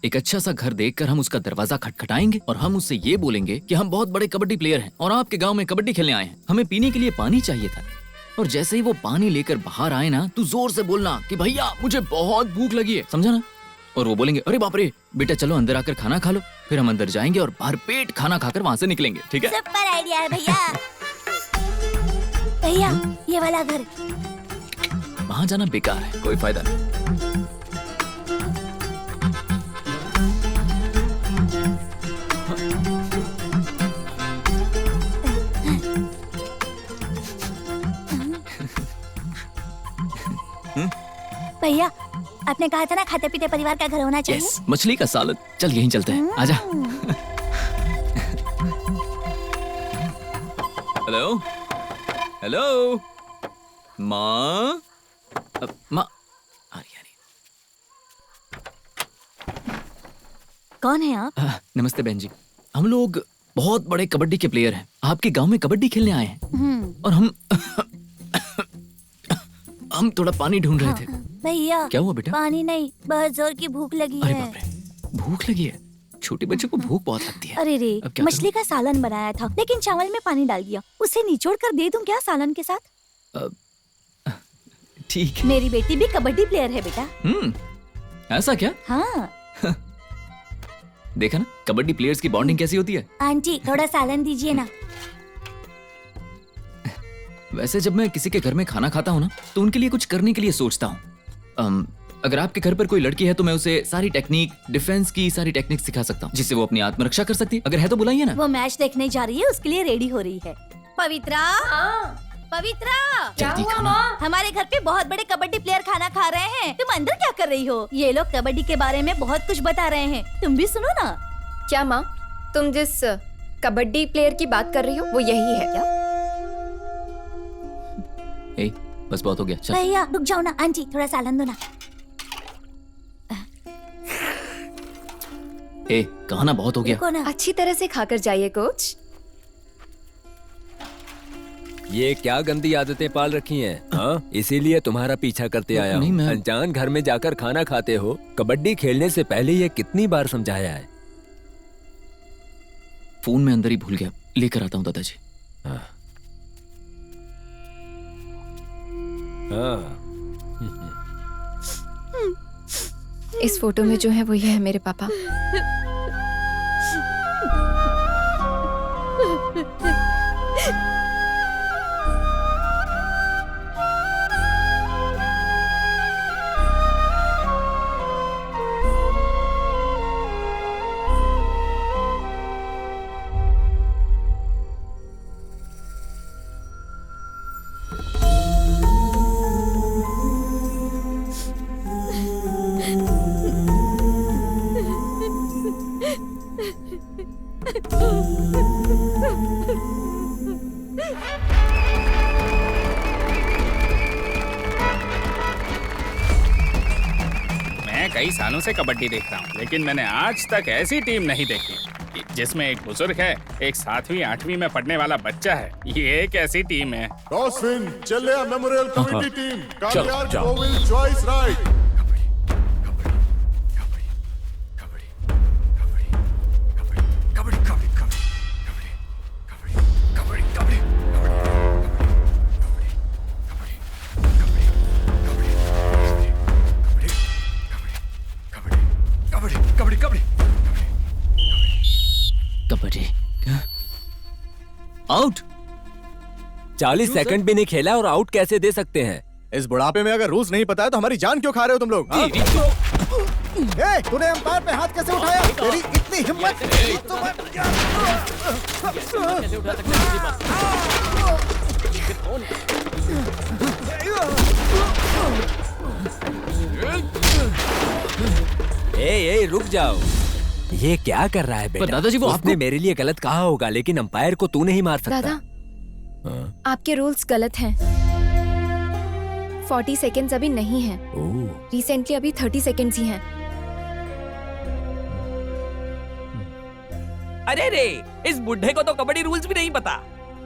Speaker 3: एक अच्छा सा घर देखकर हम उसका दरवाजा खटखटाएंगे और हम उससे ये बोलेंगे कि हम बहुत बड़े कबड्डी प्लेयर हैं और आपके गांव में कबड्डी खेलने आए हैं। हमें पीने के लिए पानी चाहिए था। और जैसे ही वो पानी लेकर बाहर आए ना, तू जोर से बोलना कि भैया मुझे बहुत भूख लगी है, समझा ना? और वो बोलेंगे अरे बाप रे बेटा चलो अंदर आकर खाना खा लो। फिर हम अंदर जाएंगे और भर पेट खाना खाकर वहाँ से निकलेंगे, ठीक है?
Speaker 4: सुपर आइडिया है भैया। भैया ये वाला घर।
Speaker 3: वहाँ जाना बेकार है, कोई फायदा नहीं।
Speaker 4: भैया आपने कहा था ना खाते पीते परिवार का घर होना चाहिए।
Speaker 3: Yes, मछली का सालन। चल यहीं चलते हैं, आजा। हेलो हेलो माँ, माँ
Speaker 4: कौन है आप?
Speaker 3: नमस्ते बहन जी, हम लोग बहुत बड़े कबड्डी के प्लेयर हैं। आपके गांव में कबड्डी खेलने आए हैं और हम थोड़ा पानी ढूंढ रहे थे।
Speaker 4: भैया
Speaker 3: क्या हुआ बेटा?
Speaker 4: पानी नहीं, बहुत जोर की भूख लगी
Speaker 3: अरे
Speaker 4: है।
Speaker 3: बाप रे, भूख लगी है? छोटे बच्चों को भूख बहुत लगती है।
Speaker 4: अरे रे,
Speaker 3: अब क्या
Speaker 4: मछली का सालन बनाया था लेकिन चावल में पानी डाल दिया। उसे निचोड़ कर दे दूं क्या सालन के साथ?
Speaker 3: ठीक है।
Speaker 4: मेरी बेटी भी कबड्डी प्लेयर है बेटा।
Speaker 3: ऐसा क्या?
Speaker 4: हाँ
Speaker 3: देखा ना कबड्डी प्लेयर्स की बॉन्डिंग कैसी होती है।
Speaker 4: आंटी थोड़ा सालन दीजिए ना।
Speaker 3: वैसे जब मैं किसी के घर में खाना खाता हूँ ना, तो उनके लिए कुछ करने के लिए सोचता हूँ। अगर आपके घर पर कोई लड़की है तो मैं उसे सारी टेक्निक, डिफेंस की सारी टेक्निक सिखा सकता हूँ, जिससे वो अपनी आत्मरक्षा कर सकती है। अगर है तो बुलाइए ना।
Speaker 4: वो मैच देखने जा रही है, उसके लिए रेडी हो रही है। पवित्रा, पवित्रा,
Speaker 3: क्या हुआ माँ?
Speaker 4: हमारे घर पे बहुत बड़े कबड्डी प्लेयर खाना खा रहे हैं। तुम अंदर क्या कर रही हो? ये लोग कबड्डी के बारे में बहुत कुछ बता रहे हैं, तुम भी सुनो ना।
Speaker 17: क्या माँ, तुम जिस कबड्डी प्लेयर की बात कर रही हो वो यही है क्या?
Speaker 3: बस बहुत हो गया, चल।
Speaker 4: भैया रुक जाओ ना, आंटी थोड़ा सालन दो ना।
Speaker 3: कहा ना बहुत हो गया।
Speaker 17: अच्छी तरह से खाकर जाइए कोच।
Speaker 21: ये क्या गंदी आदतें पाल रखी हैं? हाँ, इसीलिए तुम्हारा पीछा करते आया हूँ। अनजान घर में जाकर खाना खाते हो। कबड्डी खेलने से पहले ये कितनी बार समझाया है।
Speaker 3: फोन में अंदर ही भूल गया, लेकर आता हूँ दादाजी।
Speaker 17: इस फोटो में जो है वो ये है मेरे पापा।
Speaker 20: मैं कई सालों से कबड्डी देख रहा हूँ, लेकिन मैंने आज तक ऐसी टीम नहीं देखी जिसमें एक बुजुर्ग है, एक 7वीं 8वीं में पढ़ने वाला बच्चा है। ये एक ऐसी टीम है।
Speaker 18: टॉसविन चेल्लिया मेमोरियल कमेटी टीम,
Speaker 20: चलो,
Speaker 18: कालियार
Speaker 20: जाओ।
Speaker 18: कोविल choice right.
Speaker 3: Kabaddi out.
Speaker 21: 40 second भी नहीं खेला और आउट कैसे दे सकते हैं?
Speaker 6: इस बुढ़ापे में अगर रूल्स नहीं पता है तो हमारी जान क्यों खा रहे हो तुम लोग?
Speaker 2: तूने अंपायर पे हाथ कैसे उठाया? तेरी इतनी हिम्मत?
Speaker 21: ए, रुक जाओ। ये क्या कर रहा है बेटा?
Speaker 3: दादाजी वो
Speaker 21: उसने मेरे लिए गलत कहा होगा, लेकिन अंपायर को तू नहीं मार सकता।
Speaker 17: दादा, आपके रूल्स गलत हैं। 40 सेकेंड्स अभी नहीं हैं। रिसेंटली अभी 30 सेकेंड्स ही हैं।
Speaker 22: अरे रे, इस बुढ़े को तो कबड्डी रूल्स भी नहीं पता।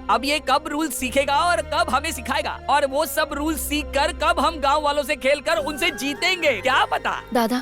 Speaker 22: अब ये कब रूल्स सीखेगा और कब हमें सिखाएगा, और वो सब रूल्स सीख कर कब हम गांव वालों से खेलकर उनसे जीतेंगे, क्या पता।
Speaker 17: दादा,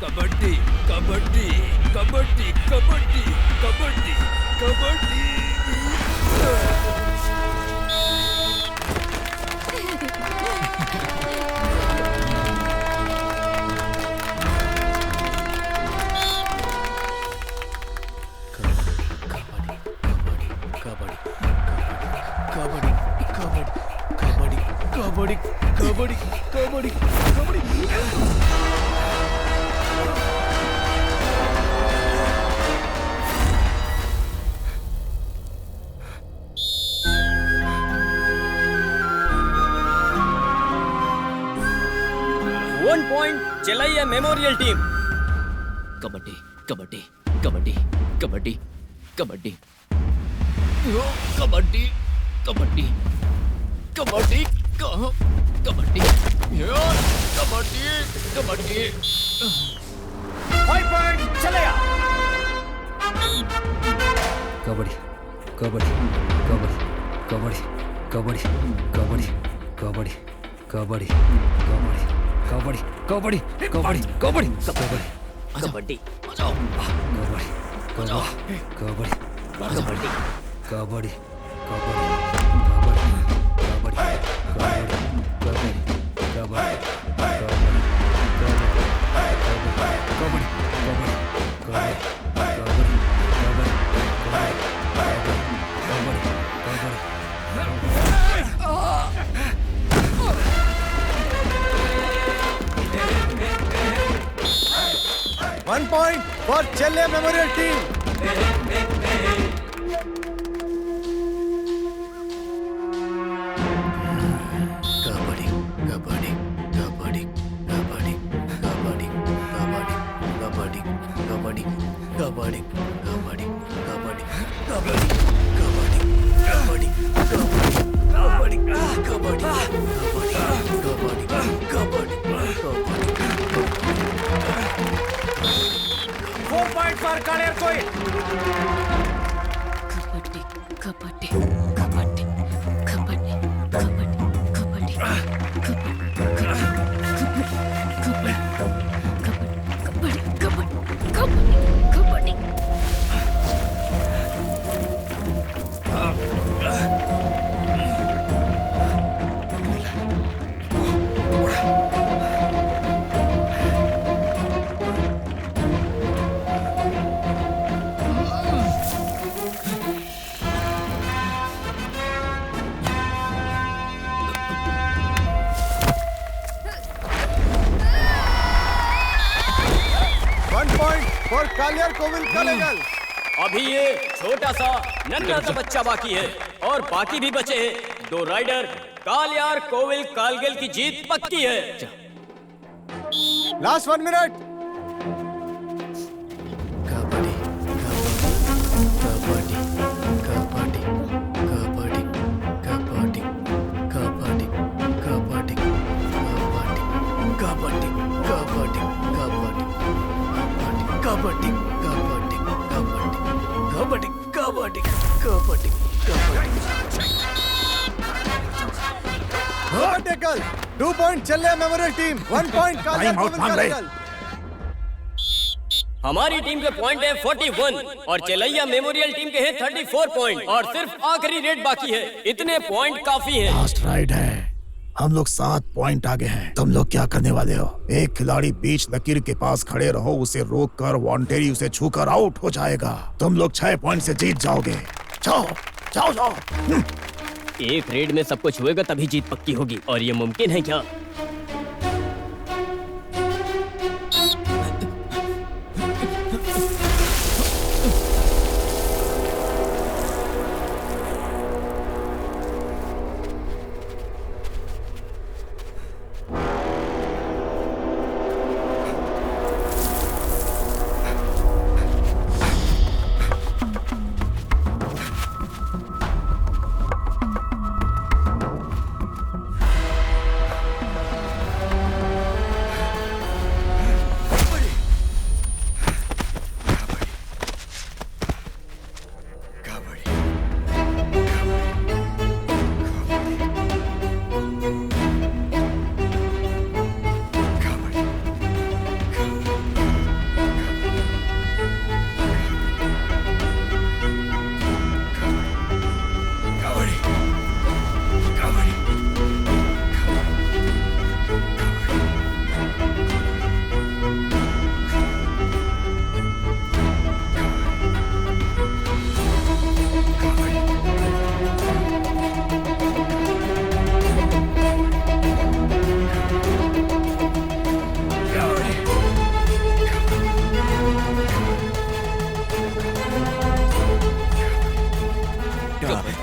Speaker 21: kabaddi kabaddi kabaddi kabaddi kabaddi kabaddi.
Speaker 1: 1 point Chalaiya memorial team.
Speaker 3: Kabaddi kabaddi kabaddi kabaddi kabaddi kabaddi kabaddi kabaddi kabaddi kabaddi kabaddi.
Speaker 22: 5 point Chalaiya.
Speaker 21: Kabaddi kabaddi kabaddi kabaddi kabaddi kabaddi kabaddi kabaddi kabaddi kabaddi kabaddi kabaddi kabaddi
Speaker 1: kabaddi
Speaker 21: kabaddi kabaddi kabaddi kabaddi
Speaker 6: One point for Chennai Memorial Team.
Speaker 21: Kabaddi kabaddi kabaddi kabaddi kabaddi kabaddi kabaddi kabaddi kabaddi kabaddi kabaddi kabaddi kabaddi kabaddi kabaddi kabaddi
Speaker 22: 4 point for Kaliyar Koyal.
Speaker 4: Kabaddi kabaddi kabaddi kabaddi kabaddi kabaddi kabaddi.
Speaker 6: 1 point for Kalyar Kovil Kalegal.
Speaker 1: अभी ये छोटा सा नन्हा सा बच्चा बाकी है और बाकी भी बचे हैं। 2 राइडर कालियार कोविल कालगेल की जीत पक्की है।
Speaker 6: Last 1 minute.
Speaker 21: Kabaddi kabaddi kabaddi kabaddi kabaddi kabaddi kabaddi kabaddi kabaddi kabaddi kabaddi kabaddi kabaddi kabaddi
Speaker 6: Tackle. 2 point Chennai Memorial Team. 1 point Kalyar Kovil Kalegal.
Speaker 1: हमारी टीम के पॉइंट है 41 और चलैया मेमोरियल टीम के हैं 34 पॉइंट और सिर्फ आखिरी रेड बाकी है। इतने पॉइंट काफी हैं।
Speaker 7: लास्ट राइड है, हम लोग 7 पॉइंट आगे हैं। तुम लोग क्या करने वाले हो? एक खिलाड़ी बीच लकीर के पास खड़े रहो, उसे रोक कर वॉन्टेरी उसे छूकर आउट हो जाएगा। तुम लोग 6 पॉइंट से जीत जाओगे। जाओ जाओ जाओ।
Speaker 1: एक रेड में सबको छुएगा तभी जीत पक्की होगी और ये मुमकिन है क्या?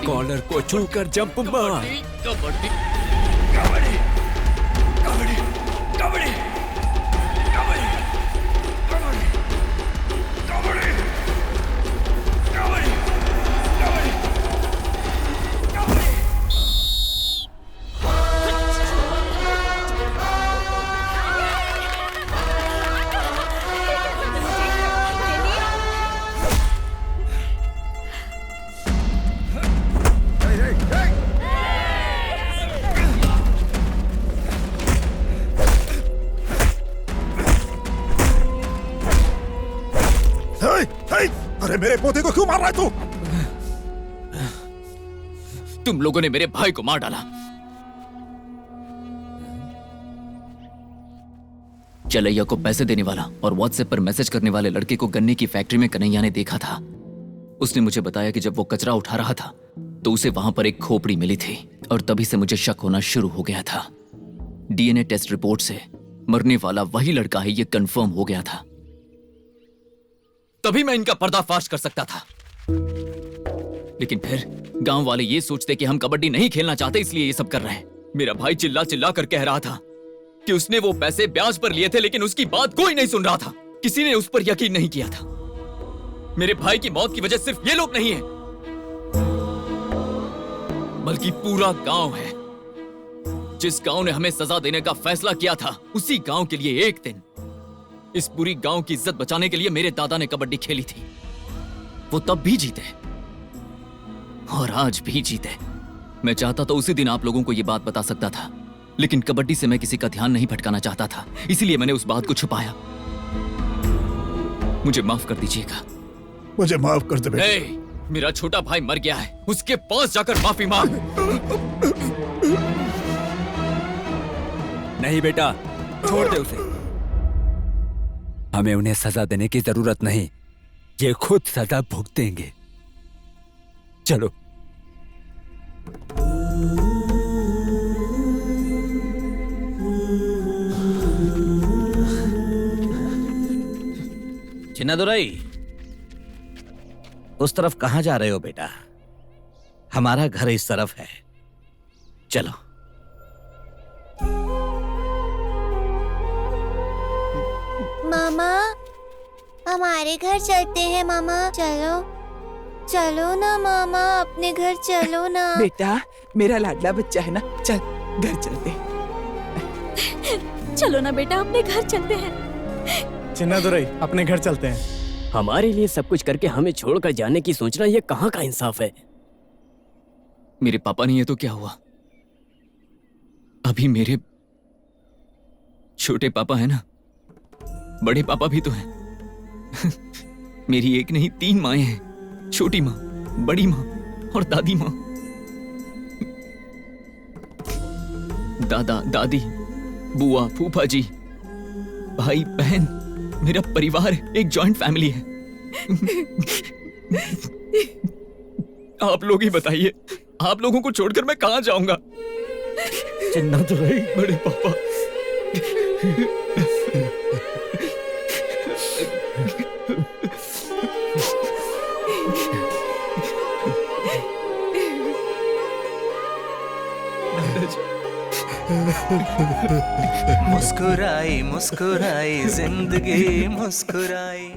Speaker 21: कॉलर को छूकर जंप मार।
Speaker 3: कबड्डी
Speaker 7: अरे मेरे पोते को क्यों मार रहा है तू?
Speaker 3: तुम लोगों ने मेरे भाई को मार डाला। चलैया को पैसे देने वाला और व्हाट्सएप पर मैसेज करने वाले लड़के को गन्ने की फैक्ट्री में कन्हैया ने देखा था। उसने मुझे बताया कि जब वो कचरा उठा रहा था तो उसे वहां पर एक खोपड़ी मिली थी और तभी से मुझे शक होना शुरू हो गया था। डीएनए टेस्ट रिपोर्ट से मरने वाला वही लड़का है, ये कंफर्म हो गया था। तभी मैं इनका पर्दाफाश कर सकता था। लेकिन फिर गांव वाले ये सोचते कि हम कबड्डी नहीं खेलना चाहते इसलिए ये सब कर रहे हैं। मेरा भाई चिल्ला चिल्ला कर कह रहा था कि उसने वो पैसे ब्याज पर लिए थे, लेकिन उसकी बात कोई नहीं सुन रहा था। किसी ने उस पर यकीन नहीं किया था। मेरे भाई की मौत की वजह सिर्फ ये लोग नहीं है, बल्कि पूरा गांव है। जिस गांव ने हमें सजा देने का फैसला किया था, उसी गांव के लिए एक दिन इस पूरी गांव की इज्जत बचाने के लिए मेरे दादा ने कबड्डी खेली थी। वो तब भी जीते और आज भी जीते। मैं चाहता तो उसी दिन आप लोगों को यह बात बता सकता था, लेकिन कबड्डी से मैं किसी का ध्यान नहीं भटकाना चाहता था, इसीलिए मैंने उस बात को छुपाया। मुझे माफ कर दीजिएगा।
Speaker 7: मुझे माफ कर दे बेटा।
Speaker 3: मेरा छोटा भाई मर गया है, उसके पास जाकर माफी मांग।
Speaker 21: नहीं बेटा, छोड़ दे उसे। हमें उन्हें सजा देने की जरूरत नहीं, ये खुद सजा भुगतेंगे। चलो।
Speaker 10: चिन्नादुराई, उस तरफ कहां जा रहे हो बेटा? हमारा घर इस तरफ है, चलो।
Speaker 19: मामा, हमारे घर चलते हैं मामा। चलो चलो ना मामा, अपने घर चलो ना।
Speaker 16: बेटा, मेरा लाडला बच्चा है ना, चल घर चलते हैं।
Speaker 4: चलो ना बेटा, अपने घर चलते हैं।
Speaker 6: चिन्नादुराई, अपने घर चलते हैं।
Speaker 1: हमारे लिए सब कुछ करके हमें छोड़कर जाने की सोचना, ये कहाँ का इंसाफ है?
Speaker 3: मेरे पापा नहीं है तो क्या हुआ? अभी मेरे छोटे पापा है ना, बड़े पापा भी तो हैं। मेरी एक नहीं 3 माएं हैं, छोटी माँ, बड़ी माँ और दादी माँ। दादा दादी, बुआ फूफा जी, भाई बहन, मेरा परिवार एक जॉइंट फैमिली है। आप लोग ही बताइए, आप लोगों को छोड़कर मैं कहां जाऊंगा?
Speaker 10: चिन्नादुराई,
Speaker 3: बड़े पापा।
Speaker 15: मुस्कुराई मुस्कुराई जिंदगी मुस्कुराई।